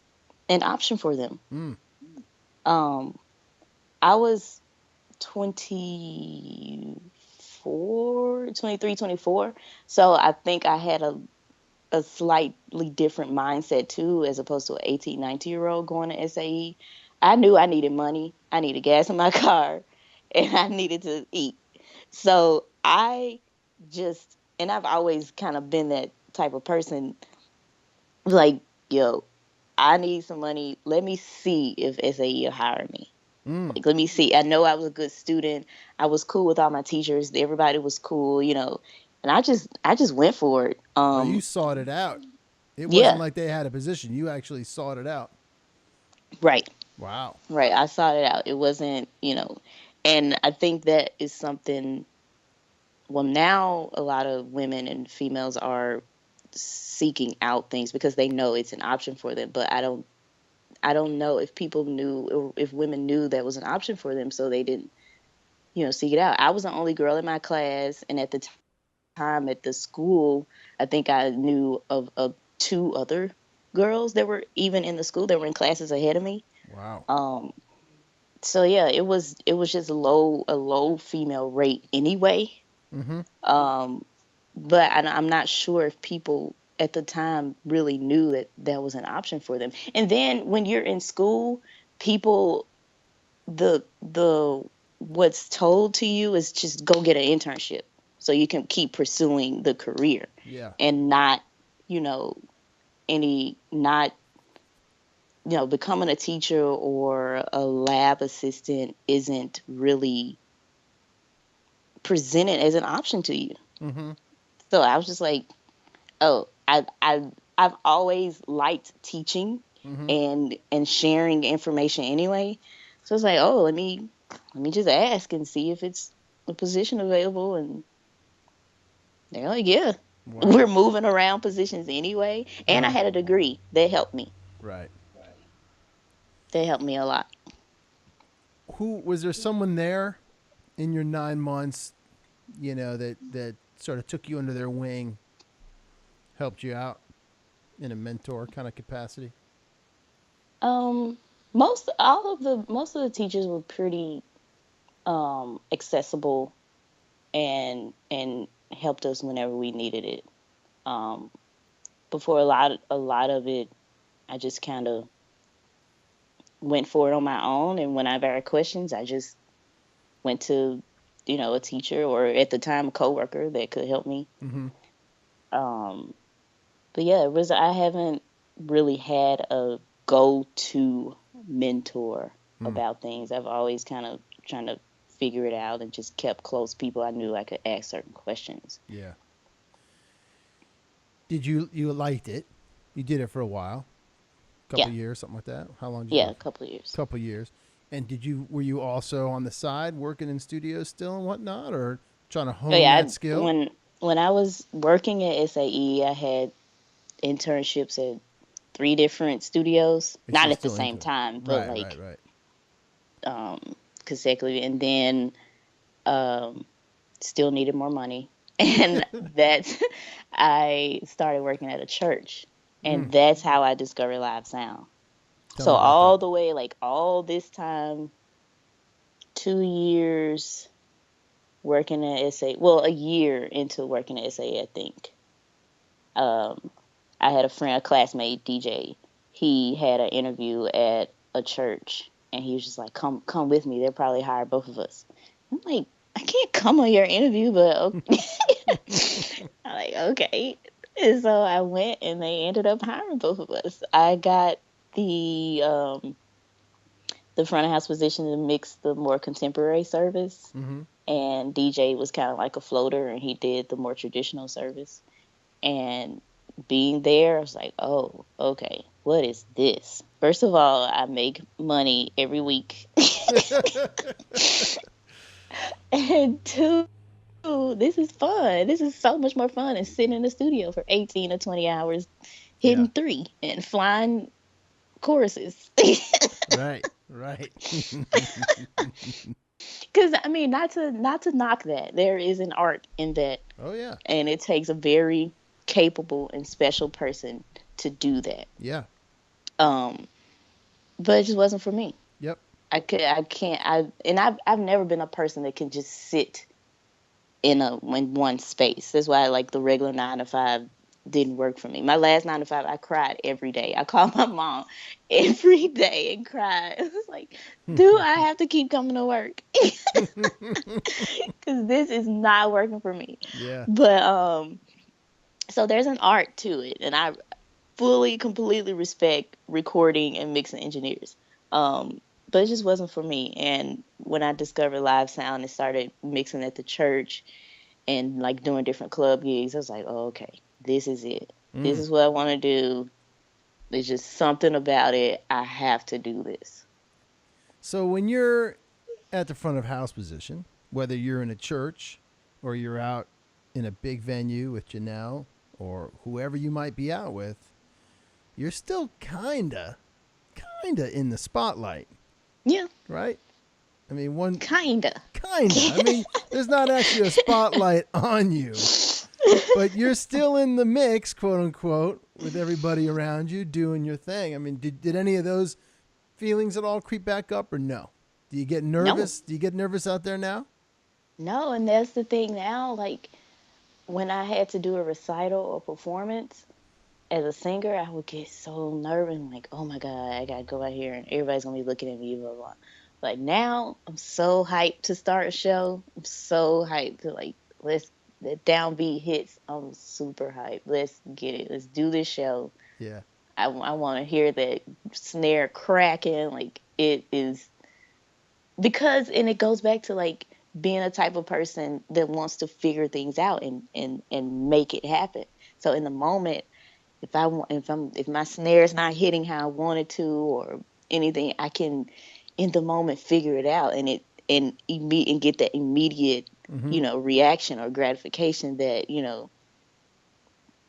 S3: an option for them.
S1: Mm.
S3: Um, I was 24, 23, 24. So I think I had a slightly different mindset too, as opposed to an 18, 19-year-old going to SAE. I knew I needed money. I needed gas in my car, and I needed to eat. So I just, and I've always kind of been that type of person, like, yo, I need some money. Let me see if SAE will hire me.
S1: Mm.
S3: Like, let me see. I know I was a good student. I was cool with all my teachers. Everybody was cool, and I just went for it.
S1: Oh, you sought it out. It wasn't
S3: Yeah,
S1: like they had a position. You actually sought it out.
S3: right.
S1: Wow.
S3: Right. I sought it out. It wasn't, and I think that is something. Well, now a lot of women and females are seeking out things because they know it's an option for them. But I don't know if people knew, or if women knew that was an option for them, so they didn't, seek it out. I was the only girl in my class, and at the time at the school, I think I knew of two other girls that were even in the school that were in classes ahead of me.
S1: Wow.
S3: Um, so yeah, it was just a low female rate anyway.
S1: Mm-hmm.
S3: Um, but I'm not sure if people at the time really knew that that was an option for them. And then when you're in school, people the what's told to you is just go get an internship so you can keep pursuing the career,
S1: Yeah.
S3: and not, you know, not becoming a teacher or a lab assistant isn't really presented as an option to you.
S1: Mm-hmm.
S3: So I was just like, oh, I've always liked teaching
S1: Mm-hmm.
S3: and sharing information anyway. So it's like, oh, let me just ask and see if it's a position available. And they're like, yeah, we're
S1: Wow.
S3: moving around positions anyway. And I
S1: Huh.
S3: had a degree that helped me.
S1: Right.
S3: That helped me a lot.
S1: Who was there? Someone there in your 9 months, that sort of took you under their wing, helped you out in a mentor kind of capacity.
S3: Um, most of the teachers were pretty accessible and helped us whenever we needed it. Um, Before a lot of it, I just kind of went for it on my own, and when I've had questions, I just went to, a teacher, or at the time a coworker that could help me.
S1: Mm-hmm.
S3: Um, but yeah, I haven't really had a go-to mentor
S1: Mm.
S3: about things. I've always kind of trying to figure it out and just kept close people I knew I could ask certain questions.
S1: Yeah. Did you liked it? You did it for a while, couple
S3: Yeah,
S1: of years, something like that. How long did you do
S3: yeah, a
S1: it?
S3: couple of years.
S1: Couple of years. And were you also on the side working in studios still and whatnot, or trying to
S3: But
S1: hone
S3: yeah,
S1: that skill?
S3: when I was working at SAE, I had internships at three different studios,
S1: But
S3: not
S1: you're
S3: at the
S1: still
S3: same
S1: into it.
S3: time, but
S1: Right,
S3: like
S1: right, right.
S3: consecutively. And then um, still needed more money, and that's I started working at a church,
S1: Mm.
S3: and that's how I discovered live sound.
S1: Tell
S3: So
S1: me about that.
S3: all the way, like all this time, 2 years working at SA. Well, a year into working at SA, I think. Um, I had a friend, a classmate, DJ. He had an interview at a church, and he was just like, "Come with me. They'll probably hire both of us." I'm like, I can't come on your interview, but okay. I'm like, okay. And so I went, and they ended up hiring both of us. I got the um, the front of house position to mix the more contemporary service,
S1: Mm-hmm.
S3: and DJ was kind of like a floater, and he did the more traditional service. And being there, I was like, oh, okay, what is this? First of all, I make money every week. And two, this is fun. This is so much more fun than sitting in the studio for 18 or 20 hours,
S1: Yeah.
S3: hitting three and flying choruses.
S1: Right. Right.
S3: Because I mean, not to knock that. There is an art in that,
S1: Oh yeah.
S3: and it takes a very capable and special person to do that.
S1: Yeah.
S3: Um, but it just wasn't for me.
S1: Yep.
S3: I can't. I've never been a person that can just sit in one space. That's why I like the regular 9 to 5 didn't work for me. My last 9 to 5, I cried every day. I called my mom every day and cried. It was like, do I have to keep coming to work? Because this is not working for me.
S1: Yeah.
S3: But so there's an art to it, and I fully, completely respect recording and mixing engineers. But it just wasn't for me. And when I discovered live sound and started mixing at the church and like doing different club gigs, I was like, oh, okay, this is it. This is what I want to do. There's just something about it. I have to do this.
S1: So when you're at the front of house position, whether you're in a church or you're out in a big venue with Janelle or whoever you might be out with, you're still kinda in the spotlight,
S3: Yeah,
S1: right? I mean,
S3: kinda.
S1: I mean, there's not actually a spotlight on you, but you're still in the mix, quote unquote, with everybody around you doing your thing. I mean, did any of those feelings at all creep back up or no? Do you get nervous?
S3: No,
S1: Do you get nervous out there now?
S3: no, and that's the thing now. Like when I had to do a recital or performance as a singer, I would get so nervous. I'm like, oh my God, I gotta go out here and everybody's gonna be looking at me, blah, blah. Like now, I'm so hyped to start a show. I'm so hyped to like, let's, the downbeat hits. I'm super hyped. Let's get it. Let's do this show.
S1: Yeah.
S3: I want to hear that snare cracking. Like it is because, and it goes back to like being a type of person that wants to figure things out and make it happen. So in the moment, if my snare is not hitting how I wanted to or anything, I can in the moment figure it out and get that immediate reaction or gratification that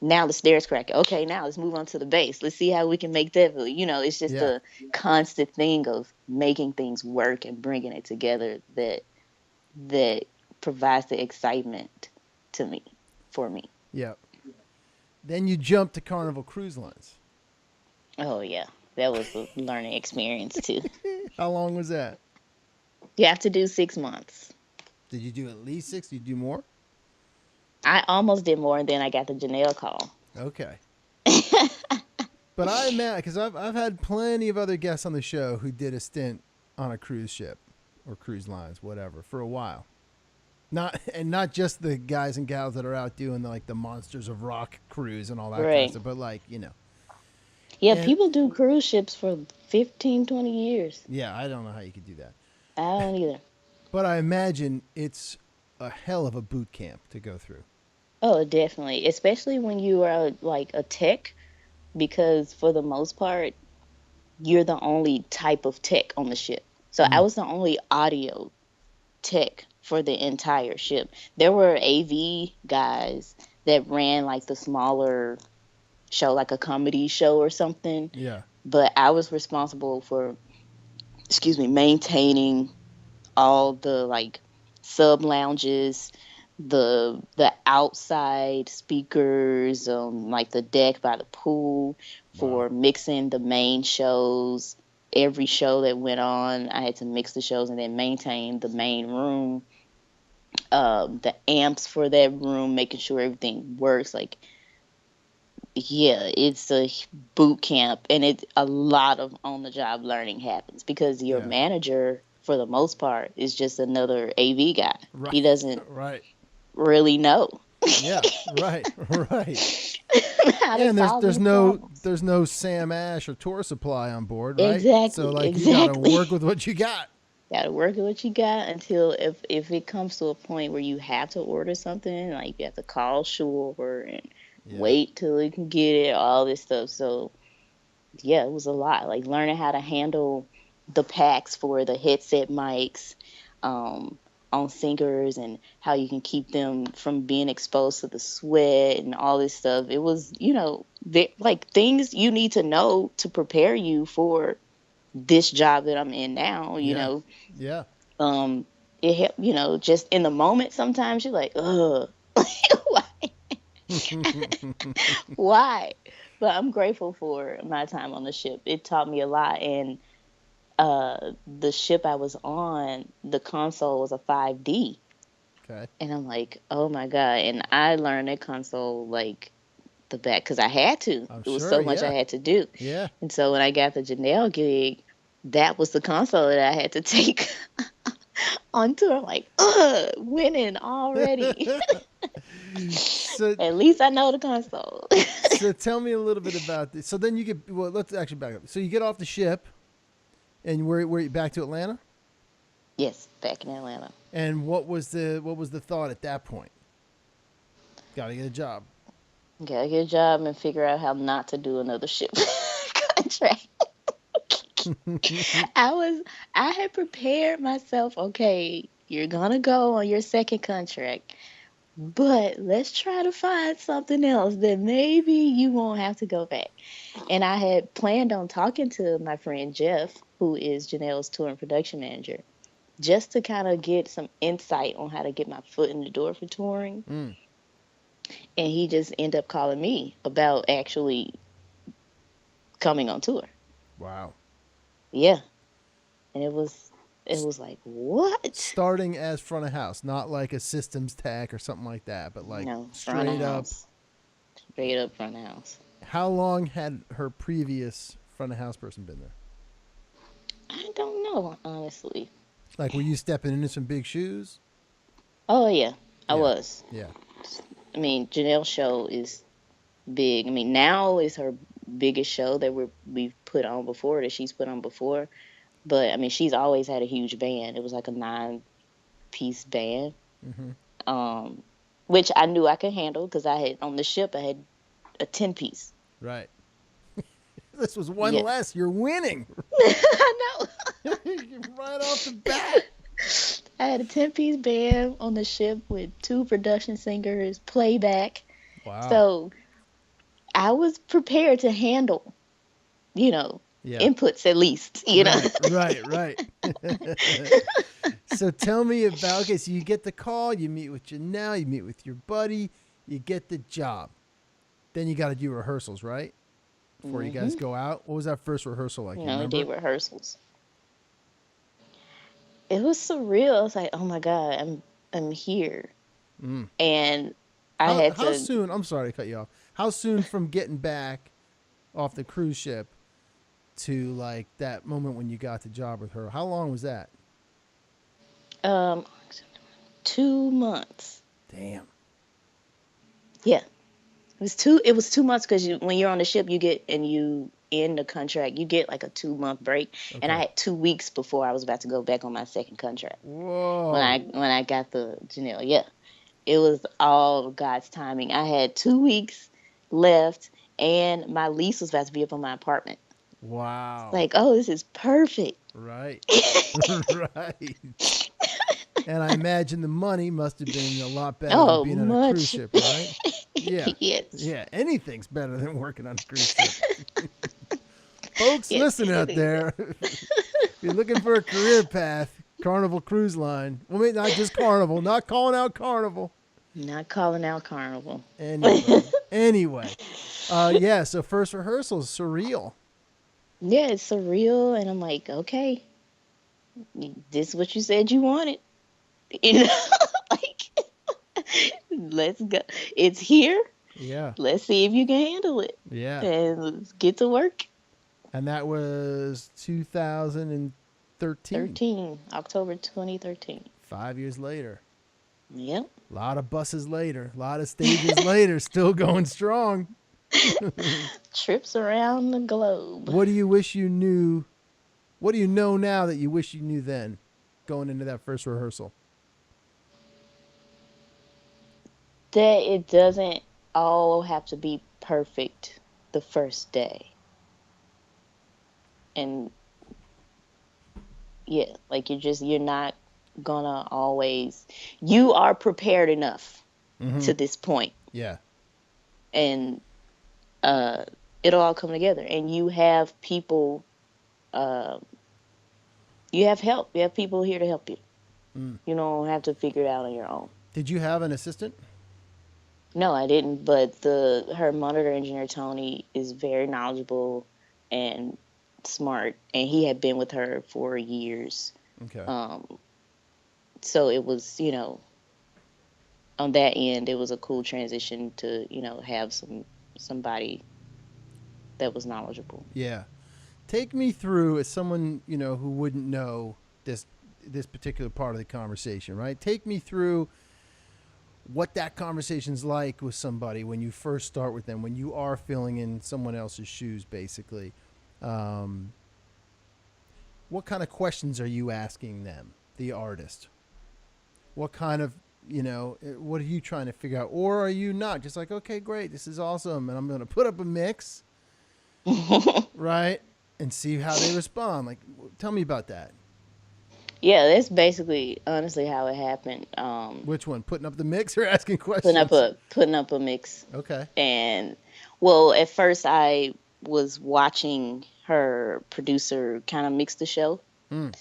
S3: now the snare's cracking. Okay, now let's move on to the bass. Let's see how we can make that. It's just
S1: Yeah.
S3: a constant thing of making things work and bringing it together that provides the excitement to me for me.
S1: Yeah. Then you jump to Carnival Cruise Lines.
S3: Oh yeah, that was a learning experience too.
S1: How long was that?
S3: You have to do 6 months.
S1: Did you do at least 6? Did you do more?
S3: I almost did more, and then I got the Janelle call.
S1: Okay. But I'm mad because I've had plenty of other guests on the show who did a stint on a cruise ship or cruise lines, whatever, for a while. Not just the guys and gals that are out doing the Monsters of Rock cruise and all that kind of
S3: Right.
S1: stuff, but
S3: Yeah,
S1: And-
S3: people do cruise ships for 15, 20 years.
S1: yeah, I don't know how you could do that.
S3: I don't either.
S1: But I imagine it's a hell of a boot camp to go through.
S3: Oh, definitely. Especially when you are like a tech, because for the most part, you're the only type of tech on the ship. So I was the only audio tech for the entire ship. There were AV guys that ran like the smaller show, like a comedy show or something.
S1: Yeah.
S3: But I was responsible for, maintaining all the like sub lounges, the outside speakers, like the deck by the pool, for mixing the main shows. Every show that went on, I had to mix the shows and then maintain the main room, the amps for that room, making sure everything works. Like, yeah, it's a boot camp, and it's a lot of on-the-job learning happens because your
S1: Yeah.
S3: manager, for the most part, is just another AV guy.
S1: Right.
S3: He doesn't
S1: Right.
S3: really know
S1: Yeah. Right. Right.
S3: how to
S1: And
S3: solve
S1: there's
S3: these
S1: no
S3: problems.
S1: there's no Sam Ash or tour supply on board, right?
S3: Exactly,
S1: So you gotta
S3: exactly.
S1: work with what you got.
S3: Gotta work with what you got until if it comes to a point where you have to order something, like you have to call Shure and
S1: Yeah.
S3: wait till you can get it, all this stuff. So yeah, it was a lot. Like learning how to handle the packs for the headset mics on singers and how you can keep them from being exposed to the sweat and all this stuff. It was, like things you need to know to prepare you for this job that I'm in now,
S1: Yeah. Yeah.
S3: It helped, just in the moment, sometimes you're like, ugh, why? Why? But I'm grateful for my time on the ship. It taught me a lot. And the ship I was on, the console was a 5D.
S1: Okay.
S3: And I'm like, oh my God. And I learned that console like the back because I had to.
S1: I'm
S3: It was
S1: sure,
S3: so much
S1: yeah.
S3: I had to do.
S1: Yeah.
S3: And so when I got the Janelle gig, that was the console that I had to take on tour. I'm like, winning already.
S1: So
S3: At least I know the console.
S1: so tell me a little bit about this. So then you get let's actually back up. So you get off the ship and were you back to Atlanta?
S3: Yes, back in Atlanta.
S1: And what was the thought at that point? Got to get a job.
S3: Gotta get a job and figure out how not to do another ship contract. I had prepared myself, okay, you're gonna go on your second contract, but let's try to find something else that maybe you won't have to go back. And I had planned on talking to my friend Jeff, who is Janelle's tour and production manager, just to kind of get some insight on how to get my foot in the door for touring.
S1: Mm.
S3: And he just ended up calling me about actually coming on tour.
S1: Wow.
S3: Yeah. And it was like, what?
S1: Starting as front of house, not like a systems tech or something like that, but like
S3: No, front of
S1: straight up.
S3: house. Straight up front of house.
S1: How long had her previous front of house person been there?
S3: I don't know, honestly.
S1: Like, were you stepping into some big shoes?
S3: Oh, yeah. I
S1: Yeah.
S3: was.
S1: Yeah.
S3: I mean, Janelle's show is big. I mean, now is her biggest show that we've put on before, that she's put on before. But, I mean, she's always had a huge band. It was like a 9-piece band, which I knew I could handle because on the ship, I had a 10-piece.
S1: Right. This was one
S3: Yeah.
S1: less. You're winning.
S3: I know.
S1: Right off the bat.
S3: I had a 10-piece band on the ship with 2 production singers, playback.
S1: Wow.
S3: So I was prepared to handle,
S1: Yeah.
S3: inputs at least, know.
S1: Right. So tell me about, okay, so you get the call, you meet with Janelle, you meet with your buddy, you get the job. Then you got to do rehearsals, right? Before you guys go out. What was that first rehearsal like? You
S3: We
S1: remember?
S3: did rehearsals. It was surreal. I was like, oh my God, I'm here.
S1: Mm.
S3: And I had
S1: How
S3: to.
S1: soon, I'm sorry to cut you off. How soon from getting back off the cruise ship to like that moment when you got the job with her? How long was that?
S3: 2 months.
S1: Damn.
S3: Yeah. It was 2 months because when you're on the ship, you end the contract, you get like a 2-month break.
S1: Okay.
S3: And I had 2 weeks before I was about to go back on my second contract.
S1: Whoa.
S3: When I got the Janelle, yeah. It was all God's timing. I had 2 weeks left and my lease was about to be up on my apartment.
S1: Wow.
S3: Like, oh, this is perfect.
S1: Right. Right. And I imagine the money must have been a lot better than being on a cruise ship, right? Yeah.
S3: Yes.
S1: Yeah. Anything's better than working on a cruise ship. Folks,
S3: Yes,
S1: listen out there. If you're looking for a career path, Carnival Cruise Line. Well, maybe not just Carnival. Not calling out Carnival.
S3: Not calling out Carnival.
S1: Anyway. Yeah, so first rehearsal is surreal.
S3: Yeah, it's surreal. And I'm like, okay, this is what you said you wanted. Like, let's go. It's here.
S1: Yeah.
S3: Let's see if you can handle it.
S1: Yeah.
S3: And let's get to work.
S1: And that was 2013.
S3: October 2013.
S1: 5 years later.
S3: Yep.
S1: A lot of buses later. A lot of stages later. Still going strong.
S3: Trips around the globe.
S1: What do you wish you knew? What do you know now that you wish you knew then, going into that first rehearsal?
S3: That it doesn't all have to be perfect the first day. And yeah, like you're not gonna always, you are prepared enough to this point.
S1: Yeah.
S3: And it'll all come together. And you have people, you have help. You have people here to help you. You don't have to figure it out on your own.
S1: Did you have an assistant?
S3: No, I didn't. But her monitor engineer, Tony, is very knowledgeable and smart. And he had been with her for years.
S1: Okay.
S3: So it was, on that end, it was a cool transition to, have somebody that was knowledgeable.
S1: Yeah. Take me through, as someone, who wouldn't know this particular part of the conversation, right? Take me through what that conversation's like with somebody when you first start with them, when you are filling in someone else's shoes, basically. What kind of questions are you asking them, the artist? What kind of, what are you trying to figure out? Or are you not just like, okay, great, this is awesome, and I'm going to put up a mix, right? And see how they respond. Like, tell me about that.
S3: Yeah, that's basically honestly how it happened.
S1: Which one? Putting up the mix or asking
S3: Putting up
S1: questions?
S3: a mix.
S1: Okay.
S3: And well, at first I was watching her producer kind of mix the show.
S1: Mm.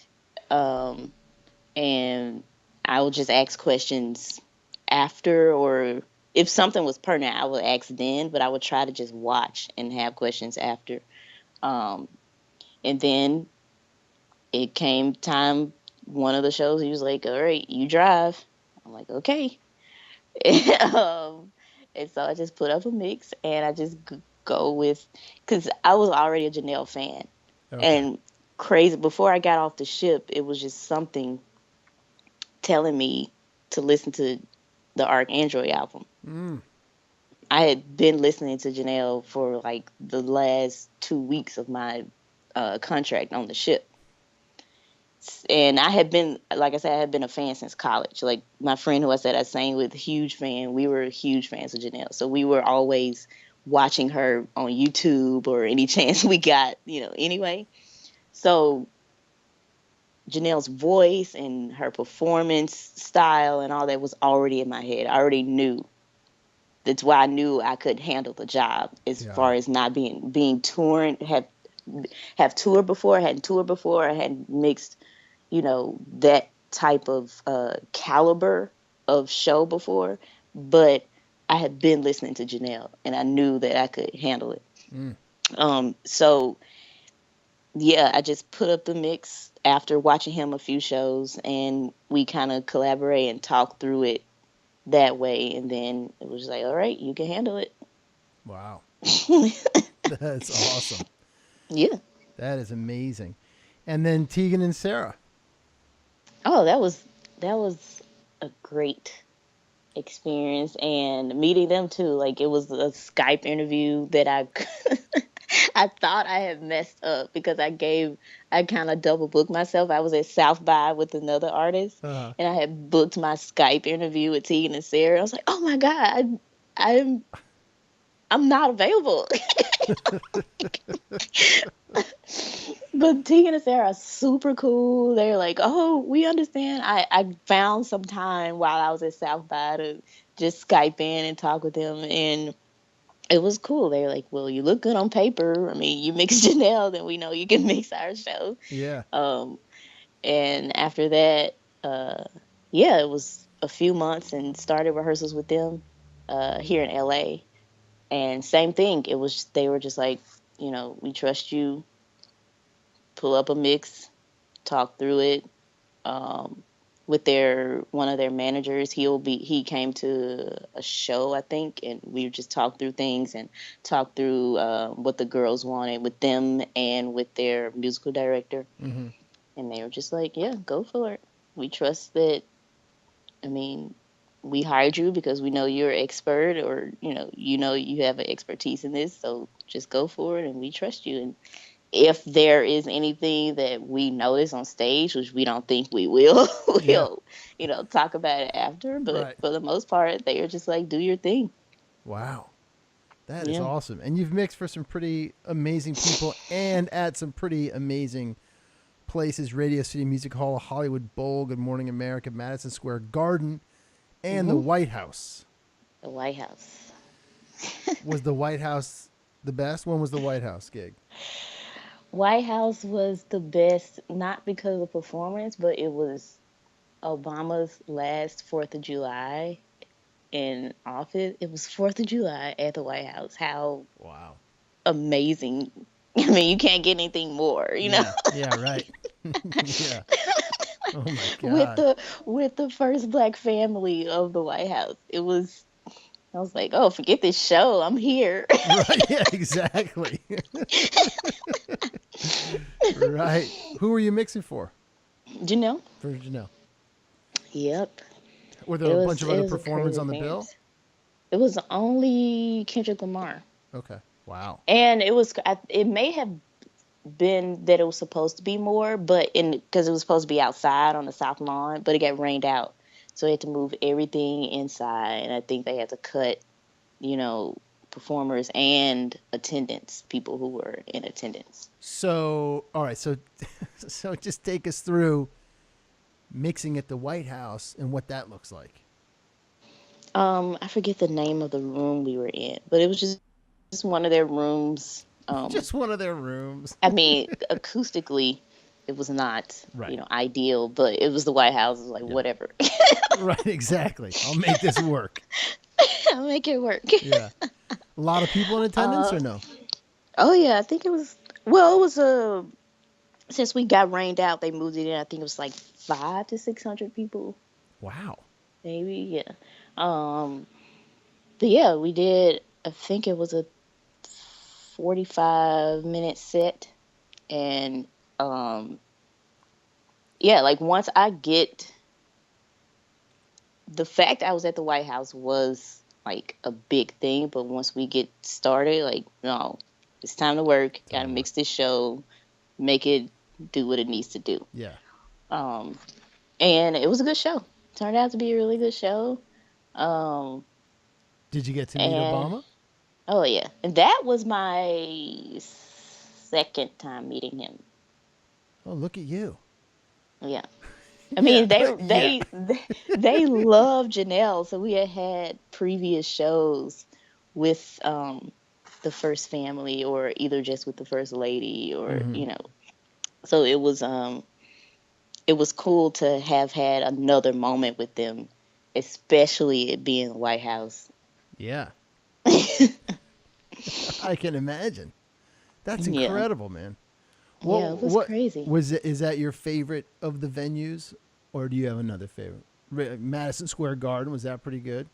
S3: And I would just ask questions after, or if something was pertinent, I would ask then, but I would try to just watch and have questions after. And then it came time, one of the shows, he was like, all right, you drive. I'm like, okay. And so I just put up a mix and I just go with, because I was already a Janelle fan.
S1: Okay.
S3: And crazy, before I got off the ship, it was just something telling me to listen to the Arc Android album. I had been listening to Janelle for like the last 2 weeks of my contract on the ship. And I had been, like I said, I had been a fan since college. Like my friend who I said I sang with, huge fan. We were huge fans of Janelle. So we were always watching her on YouTube or any chance we got, anyway. So Janelle's voice and her performance style and all that was already in my head. I already knew. That's why I knew I could handle the job as far as not being touring, have toured before, hadn't toured before, I hadn't mixed, that type of caliber of show before. But I had been listening to Janelle and I knew that I could handle it. So yeah, I just put up the mix after watching him a few shows, and we kind of collaborate and talk through it that way. And then it was like, all right, you can handle it.
S1: Wow. That's awesome.
S3: Yeah.
S1: That is amazing. And then Tegan and Sarah.
S3: Oh, that was a great experience, and meeting them too. Like it was a Skype interview that I thought I had messed up because I kind of double booked myself. I was at South by with another artist, and I had booked my Skype interview with Tegan and Sarah. I was like, oh my God, I'm not available. But Tegan and Sarah are super cool. They're like, oh, we understand. I found some time while I was at South by to just Skype in and talk with them, and it was cool. They were like, well, you look good on paper. I mean, you mix Janelle, then we know you can mix our show.
S1: Yeah.
S3: And after that, it was a few months and started rehearsals with them here in LA. And same thing. They were just like, we trust you. Pull up a mix, talk through it. With one of their managers, he came to a show, I think, and we just talked through things and talked through what the girls wanted with them and with their musical director. Mm-hmm. And they were just like, yeah, go for it. We trust that. I mean, we hired you because we know you're an expert, or you have an expertise in this, so just go for it and we trust you. And if there is anything that we notice on stage, which we don't think we will, we'll, talk about it after. But For the most part, they are just like, do your thing.
S1: Wow. That is awesome. And you've mixed for some pretty amazing people and at some pretty amazing places: Radio City Music Hall, Hollywood Bowl, Good Morning America, Madison Square Garden, and the White House.
S3: The White House.
S1: Was the White House the best? When was the White House gig?
S3: White House was the best, not because of the performance, but it was Obama's last 4th of July in office. It was 4th of July at the White House. How amazing. I mean, you can't get anything more, know?
S1: Yeah, right. Yeah. Oh my God.
S3: With the first Black family of the White House. It was I was like, oh, forget this show. I'm here.
S1: Right. Yeah, exactly. Right. Who were you mixing for?
S3: Janelle?
S1: For Janelle.
S3: Yep.
S1: Were there a bunch of
S3: It
S1: other
S3: was a
S1: performers
S3: crazy
S1: on the bill?
S3: experience. It was only Kendrick Lamar.
S1: Okay. Wow.
S3: And it may have been that it was supposed to be more, but because it was supposed to be outside on the South Lawn, but it got rained out. So they had to move everything inside. And I think they had to cut, you know, performers and attendants, people who were in attendance.
S1: So, all right. So, so just take us through mixing at the White House and what that looks like.
S3: I forget the name of the room we were in, but it was just one of their rooms.
S1: Just one of their rooms.
S3: I mean, acoustically, it was not,
S1: Right.
S3: ideal, but it was the White House. It was like,
S1: Yeah.
S3: whatever.
S1: Right. Exactly. I'll make this work.
S3: I'll make it work.
S1: Yeah. A lot of people in attendance or no?
S3: Oh, yeah. I think it was, well, it was since we got rained out, they moved it in. I think it was like 500 to 600 people,
S1: Wow.
S3: maybe. Yeah. But yeah, we did, I think it was a 45-minute set. And, yeah, like once I get the fact I was at the White House was like a big thing, but once we get started, like, no, it's time to work. Gotta mix this show, make it do what it needs to do.
S1: Yeah.
S3: And it was a good show. Turned out to be a really good show.
S1: Did you get to meet
S3: And
S1: Obama?
S3: oh yeah, and that was my second time meeting him.
S1: Oh, look at you.
S3: Yeah. I mean,
S1: Yeah.
S3: they love Janelle, so we had previous shows with the first family, or either just with the first lady, or so it was cool to have had another moment with them, especially it being the White House.
S1: Yeah. I can imagine. That's
S3: Yeah.
S1: incredible, man.
S3: Yeah, it was crazy.
S1: Is that your favorite of the venues, or do you have another favorite? Madison Square Garden, was that pretty good?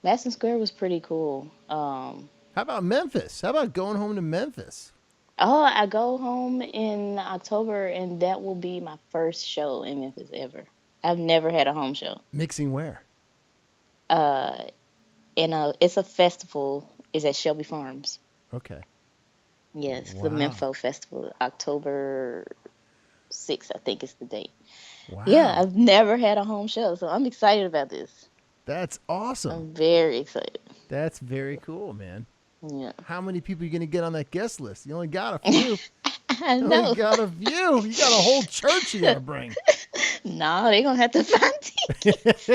S3: Madison Square was pretty cool.
S1: How about Memphis? How about going home to Memphis?
S3: Oh, I go home in October, and that will be my first show in Memphis ever. I've never had a home show.
S1: Mixing where?
S3: It's a festival. It's at Shelby Farms.
S1: Okay.
S3: Yes,
S1: Wow.
S3: the Memphis Festival, October 6th, I think is the date.
S1: Wow.
S3: Yeah, I've never had a home show, so I'm excited about this.
S1: That's awesome.
S3: I'm very excited.
S1: That's very cool, man.
S3: Yeah,
S1: How many people are you going to get on that guest list? You only got a few.
S3: I
S1: You
S3: know.
S1: only got a few. You got a whole church you got to bring.
S3: No, they're gonna have to find tickets.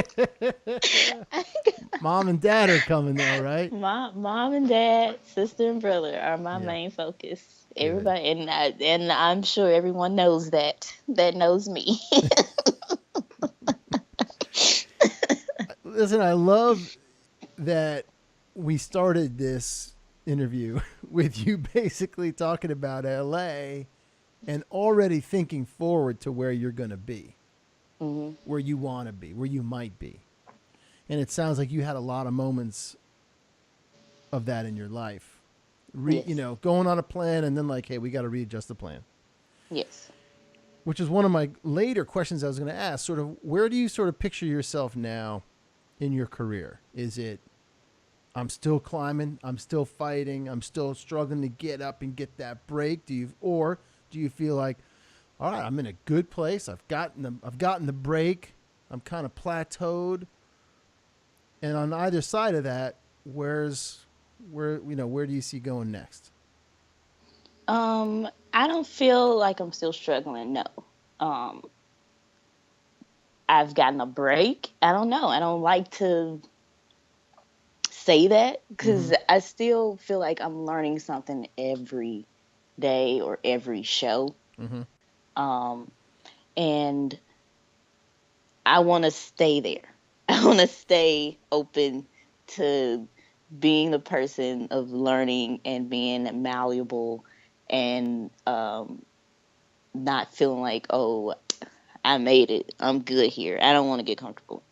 S1: Mom and dad are coming though, right?
S3: My mom and dad, sister and brother are my
S1: Yeah.
S3: main focus. Everybody, and I'm sure everyone knows that knows me.
S1: Listen, I love that we started this interview with you basically talking about LA and already thinking forward to where you're going to be, where you want to be, where you might be. And it sounds like you had a lot of moments of that in your life.
S3: Yes.
S1: Going on a plan and then like, hey, we got to readjust the plan.
S3: Yes.
S1: Which is one of my later questions I was going to ask. Sort of, where do you sort of picture yourself now in your career? Is it, I'm still climbing, I'm still fighting, I'm still struggling to get up and get that break? Do you feel like, all right, I'm in a good place, I've gotten the break, I'm kind of plateaued, and on either side of that, where do you see going next?
S3: I don't feel like I'm still struggling. No. I've gotten a break. I don't know. I don't like to say that because I still feel like I'm learning something every day or every show. And I want to stay there. I want to stay open to being the person of learning and being malleable and not feeling like, oh, I made it, I'm good here. I don't want to get comfortable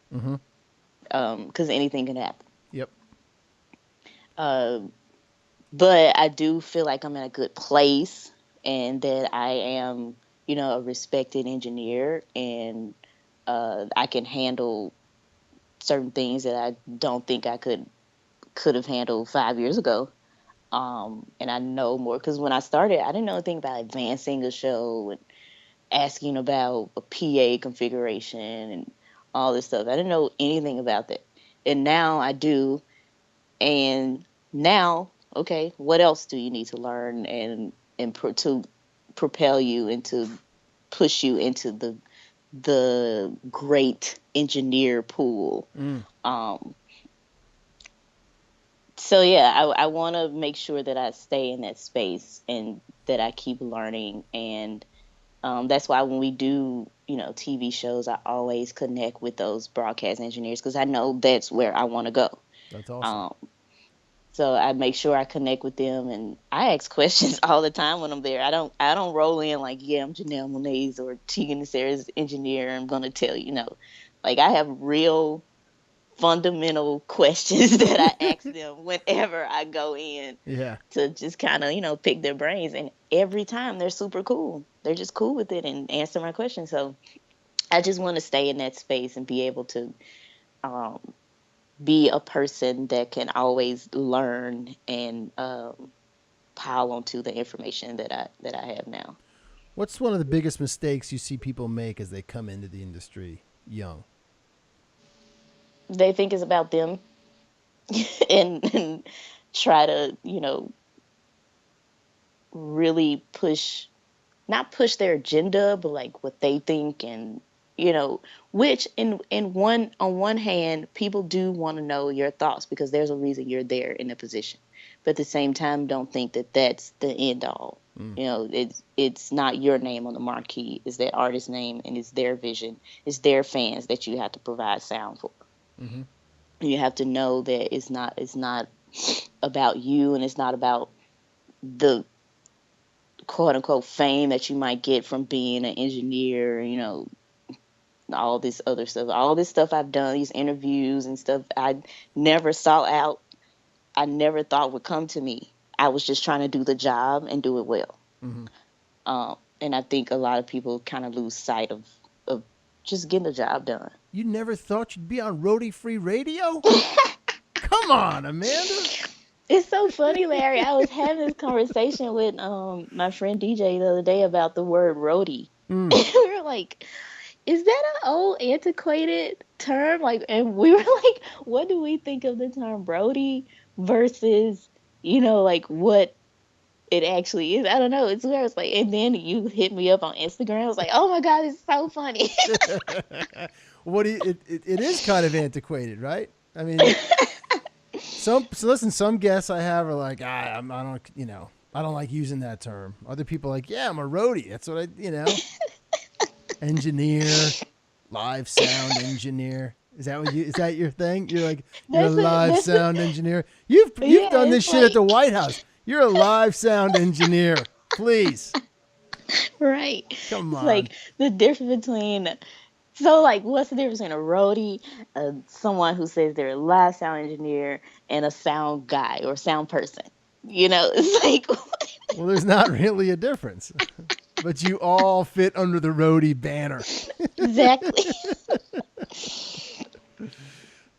S3: because anything can happen.
S1: Yep.
S3: Uh, but I do feel like I'm in a good place and that I am, a respected engineer, and I can handle certain things that I don't think I could have handled 5 years ago. And I know more because when I started, I didn't know anything about advancing a show and asking about a PA configuration and all this stuff. I didn't know anything about that. And now I do. And now, okay, what else do you need to learn to propel you and to push you into the great engineer pool? Um, so yeah, I want to make sure that I stay in that space and that I keep learning. And that's why when we do, TV shows, I always connect with those broadcast engineers because I know that's where I want to go.
S1: That's awesome.
S3: Um, so I make sure I connect with them, and I ask questions all the time when I'm there. I don't roll in like, yeah, I'm Janelle Monáe or Tegan and Sarah's engineer. I'm gonna tell you, no, like I have real fundamental questions that I ask them whenever I go in
S1: Yeah.
S3: to just kind of, pick their brains. And every time they're super cool. They're just cool with it and answer my questions. So I just want to stay in that space and be able to um, be a person that can always learn and pile onto the information that I have now.
S1: What's one of the biggest mistakes you see people make as they come into the industry young?
S3: They think it's about them and try to, really not push their agenda, but like what they think, and which in one on one hand, people do want to know your thoughts because there's a reason you're there in a position, but at the same time, don't think that that's the end all. It's not your name on the marquee. It's that artist's name, and it's their vision. It's their fans that you have to provide sound for.
S1: Mm-hmm.
S3: You have to know that it's not about you, and it's not about the quote unquote fame that you might get from being an engineer, all this other stuff. All this stuff I've done, these interviews and stuff, I never saw out. I never thought would come to me. I was just trying to do the job and do it well.
S1: Mm-hmm.
S3: And I think a lot of people kind of lose sight of just getting the job done.
S1: You never thought you'd be on roadie free radio? Come on, Amanda.
S3: It's so funny, Larry. I was having this conversation with my friend DJ the other day about the word roadie.
S1: Mm.
S3: We were like, is that an old antiquated term? Like, and we were like, what do we think of the term roadie versus, like what it actually is? I don't know. It's where it's like, and then you hit me up on Instagram. I was like, oh my God, it's so funny.
S1: It is kind of antiquated, right? I mean, some guests I have are like, I don't like using that term. Other people are like, yeah, I'm a roadie. That's what engineer, live sound engineer. Is that your thing? You're like, you're a live sound engineer. You've done this shit at the White House. You're a live sound engineer. Please.
S3: Right.
S1: Come on.
S3: It's like the difference between, so like, what's the difference between a roadie, someone who says they're a live sound engineer, and a sound guy or sound person? It's like,
S1: well, there's not really a difference. But you all fit under the roadie banner.
S3: Exactly.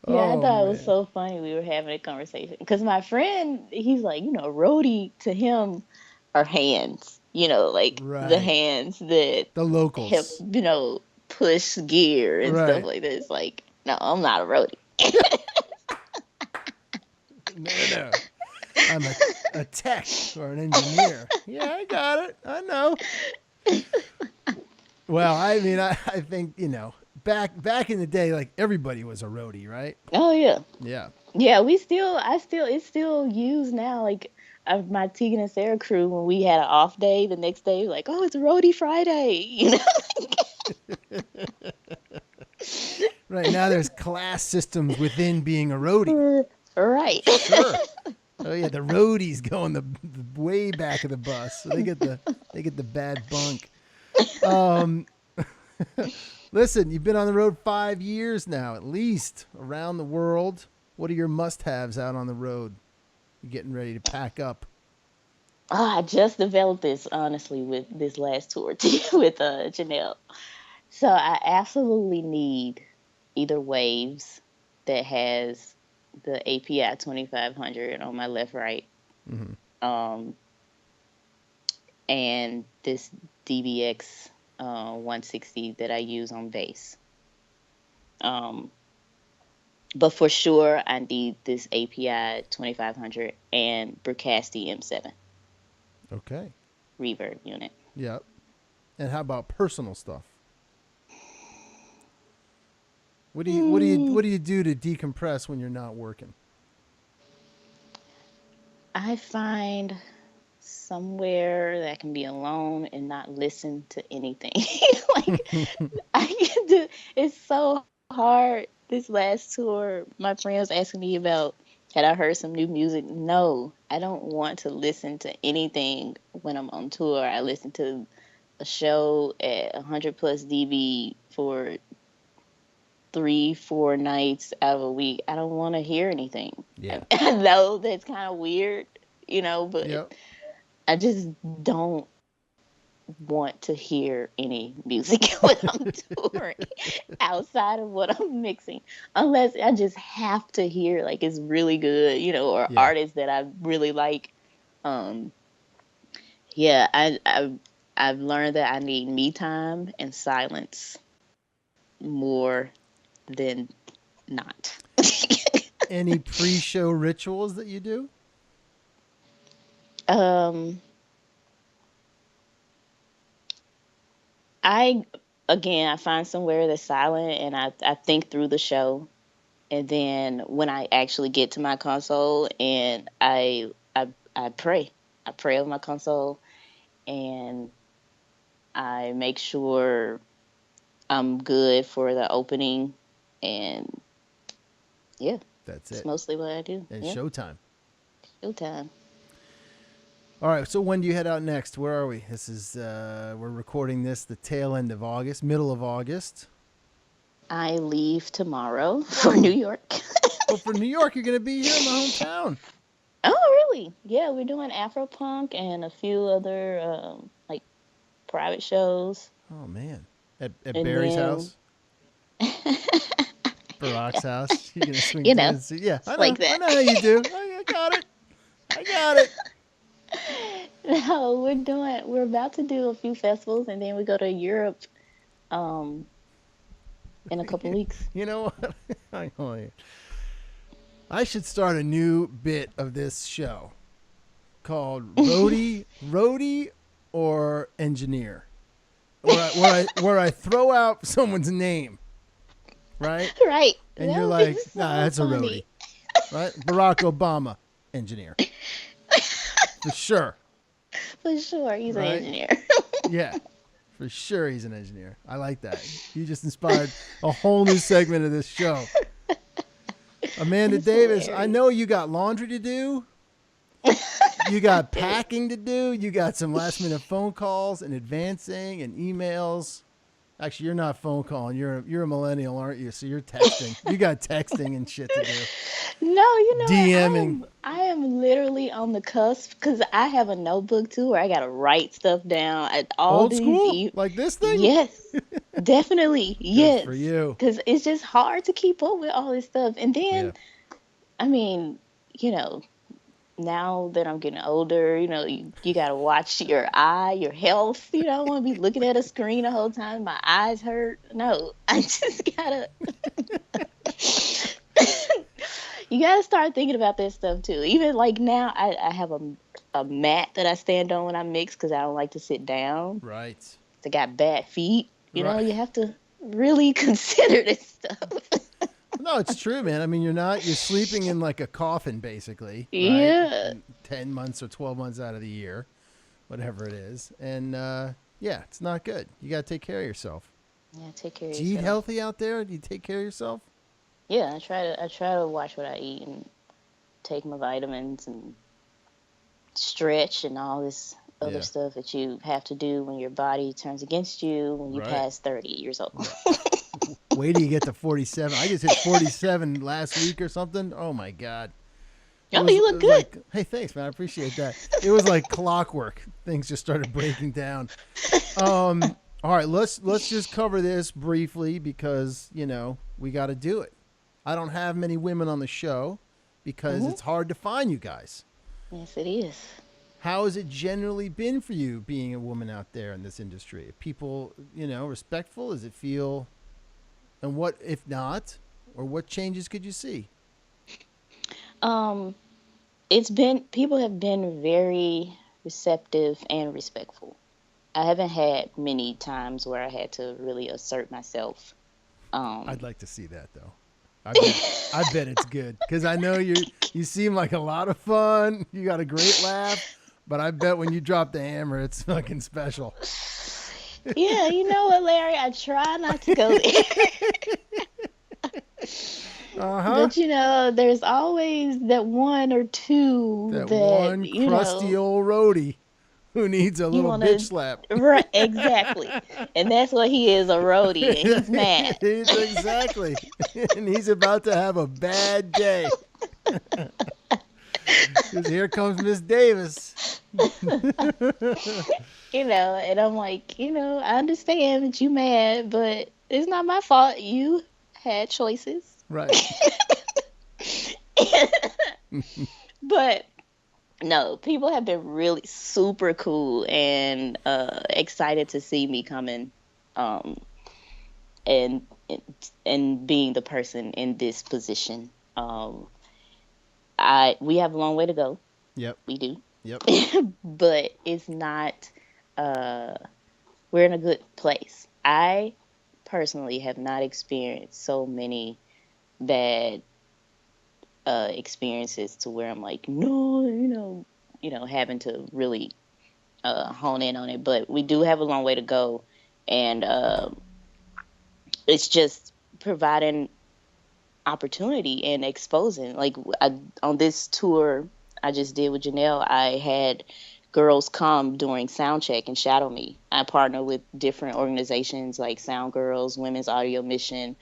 S3: Yeah, I thought it was
S1: man.
S3: so funny we were having a conversation. Because my friend, he's like, roadie to him are hands, like
S1: Right.
S3: the hands that
S1: The locals.
S3: help, push gear and
S1: Right.
S3: stuff like that. It's like, no, I'm not a roadie.
S1: No. I'm a tech or an engineer. Yeah, I got it. I know. Well, I mean, I think, back in the day, like everybody was a roadie, right?
S3: Oh yeah.
S1: Yeah.
S3: Yeah, it's still used now. Like my Tegan and Sarah crew, when we had an off day, the next day, like, oh, it's Roadie Friday,
S1: Right now, there's class systems within being a roadie.
S3: Right.
S1: Sure. Oh yeah, the roadies go in the way back of the bus, so they get the bad bunk. Listen, you've been on the road 5 years now, at least, around the world. What are your must-haves out on the road? You getting ready to pack up?
S3: I just developed this honestly with this last tour with Janelle. So I absolutely need either Waves that has the API 2500 on my left right, um, and this DBX 160 that I use on bass. But for sure, I need this API 2500 and Bricasti M7
S1: Okay.
S3: reverb unit.
S1: Yep. And how about personal stuff? What do you do to decompress when you're not working?
S3: I find somewhere that I can be alone and not listen to anything. Like I can do. It's so hard. This last tour, my friend was asking me about had I heard some new music. No, I don't want to listen to anything when I'm on tour. I listen to a show at 100 plus dB for 3-4 nights out of a week. I don't want to hear anything.
S1: Yeah.
S3: I know that's kind of weird, but
S1: Yep.
S3: I just don't want to hear any music when I'm touring outside of what I'm mixing, unless I just have to hear like it's really good, or
S1: Yeah.
S3: artists that I really like. Yeah, I've learned that I need me time and silence more than not.
S1: Any pre-show rituals that you do?
S3: I find somewhere that's silent and I think through the show, and then when I actually get to my console and I pray. I pray over my console and I make sure I'm good for the opening, and yeah,
S1: That's
S3: it's
S1: it.
S3: mostly what I do.
S1: And
S3: Yeah.
S1: showtime.
S3: Showtime.
S1: All right, so when do you head out next? Where are we? This is we're recording this the tail end of August, middle of August.
S3: I leave tomorrow for New York.
S1: Well, for New York, you're going to be here in my hometown.
S3: Oh, really? Yeah, we're doing Afropunk and a few other like private shows.
S1: Oh man, at
S3: And
S1: Barry's
S3: then-
S1: house, Barack's house. You're gonna swing
S3: You
S1: through
S3: know,
S1: and see. Yeah, I know.
S3: like that.
S1: I know how you do. I got it. I got it.
S3: No, we're about to do a few festivals and then we go to Europe in a couple weeks.
S1: You know what? I should start a new bit of this show called Roadie or Engineer, where I throw out someone's name, right?
S3: Right.
S1: And
S3: That
S1: you're
S3: would be
S1: like,
S3: so
S1: nah, that's a
S3: funny.
S1: roadie, right? Barack Obama, engineer, for sure.
S3: For sure, he's
S1: Right?
S3: an engineer.
S1: Yeah, for sure he's an engineer. I like that. You just inspired a whole new segment of this show. Amanda
S3: That's
S1: Davis, I
S3: hilarious.
S1: know you got laundry to do. You got packing to do. You got some last minute phone calls and advancing and emails. Actually, you're not phone calling. You're a millennial, aren't you? So you're texting. You got texting and shit to do.
S3: No, you know what?
S1: DMing.
S3: I am literally on the cusp because I have a notebook too where I gotta write stuff down. All
S1: Old
S3: these
S1: school, like this thing.
S3: Yes, definitely. Yes,
S1: for you.
S3: Because it's just hard to keep up with all this stuff. And then,
S1: Yeah.
S3: I mean, now that I'm getting older, you got to watch your your health. I don't want to be looking at a screen the whole time. My eyes hurt. No, I just gotta. You gotta start thinking about that stuff too. Even like now, I have a mat that I stand on when I mix because I don't like to sit down.
S1: Right.
S3: I got bad feet.
S1: Right.
S3: You have to really consider this stuff.
S1: No, it's true, man. I mean, you're sleeping in like a coffin, basically. Right?
S3: Yeah.
S1: 10 months or 12 months out of the year, whatever it is. And, yeah, it's not good. You got to take care of yourself.
S3: Yeah, take care of
S1: Do you eat
S3: yourself.
S1: healthy out there? Do you take care of yourself?
S3: Yeah, I try to watch what I eat and take my vitamins and stretch and all this other
S1: Yeah.
S3: stuff that you have to do when your body turns against you when you
S1: Right.
S3: pass 30 years old.
S1: Wait till you get to 47. I just hit 47 last week or something. Oh, my God.
S3: You look good.
S1: Like, hey, thanks, man. I appreciate that. It was like clockwork. Things just started breaking down. All right, let's just cover this briefly because, we got to do it. I don't have many women on the show because it's hard to find you guys.
S3: Yes, it is.
S1: How has it generally been for you being a woman out there in this industry? Are people, respectful? Does it feel, and what, if not, or what changes could you see?
S3: People have been very receptive and respectful. I haven't had many times where I had to really assert myself.
S1: I'd like to see that though. I bet it's good because I know you seem like a lot of fun. You got a great laugh, but I bet when you drop the hammer, it's fucking special.
S3: Yeah, you know what, Larry? I try not to go there. But there's always that one or two that
S1: one crusty old roadie who needs a little bitch slap.
S3: Right, exactly. And that's what he is, a roadie, and he's mad.
S1: Exactly. And he's about to have a bad day. Because here comes Miss Davis.
S3: And I'm like, I understand that you mad, but it's not my fault. You had choices.
S1: Right.
S3: But no, people have been really super cool and excited to see me coming, and being the person in this position. We have a long way to go.
S1: Yep.
S3: We do.
S1: Yep.
S3: But it's not. We're in a good place. I personally have not experienced so many bad experiences to where I'm like, no, having to really hone in on it. But we do have a long way to go, and it's just providing opportunity and exposing. Like on this tour I just did with Janelle, I had girls come during sound check and shadow me. I partner with different organizations like Sound Girls, Women's Audio Mission,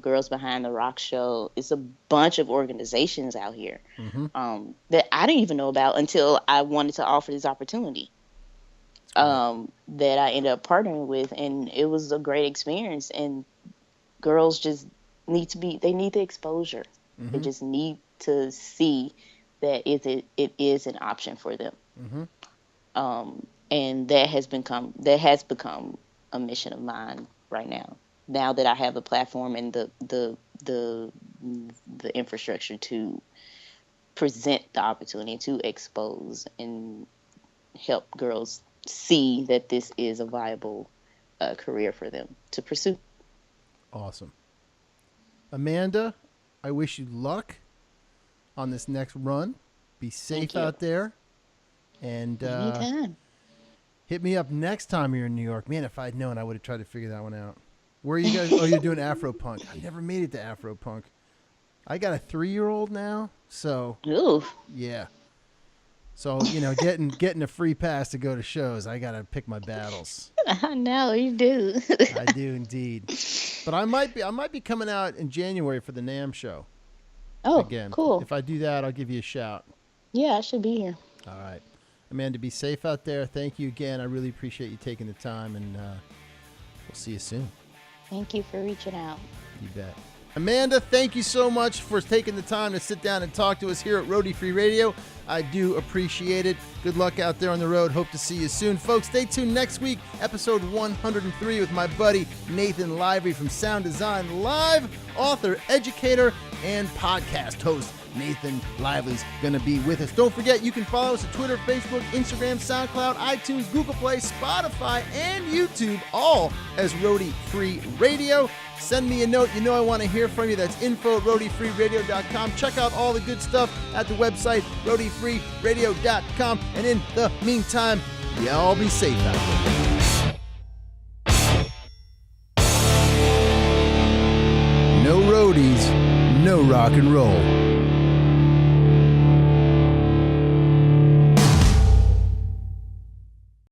S3: Girls Behind the Rock Show. It's a bunch of organizations out here that I didn't even know about until I wanted to offer this opportunity that I ended up partnering with. And it was a great experience. And girls just need the exposure. They just need to see that it is an option for them. And that has become a mission of mine right now. Now that I have the platform and the infrastructure to present the opportunity to expose and help girls see that this is a viable career for them to pursue.
S1: Awesome. Amanda, I wish you luck on this next run. Be safe out there. And hit me up next time you're in New York. Man, if I'd known, I would have tried to figure that one out. Where are you guys? Oh, you're doing Afro Punk. I never made it to Afro Punk. I got a 3-year-old now, so yeah. So getting a free pass to go to shows, I gotta pick my battles.
S3: I know you do.
S1: I do indeed. But I might be coming out in January for the NAMM show.
S3: Oh,
S1: again,
S3: cool.
S1: If I do that, I'll give you a shout.
S3: Yeah, I should be here.
S1: All right. Amanda, be safe out there. Thank you again. I really appreciate you taking the time, and we'll see you soon.
S3: Thank you for reaching out.
S1: You bet. Amanda, thank you so much for taking the time to sit down and talk to us here at Roadie Free Radio. I do appreciate it. Good luck out there on the road. Hope to see you soon. Folks, stay tuned next week, episode 103 with my buddy Nathan Lively from Sound Design Live, author, educator, and podcast host. Nathan Lively's going to be with us. Don't forget, you can follow us at Twitter, Facebook, Instagram, SoundCloud, iTunes, Google Play, Spotify, and YouTube, all as Roadie Free Radio. Send me a note. You know I want to hear from you. That's info@roadiefreeradio.com. Check out all the good stuff at the website, roadiefreeradio.com. And in the meantime, y'all be safe out there. No roadies, no rock and roll.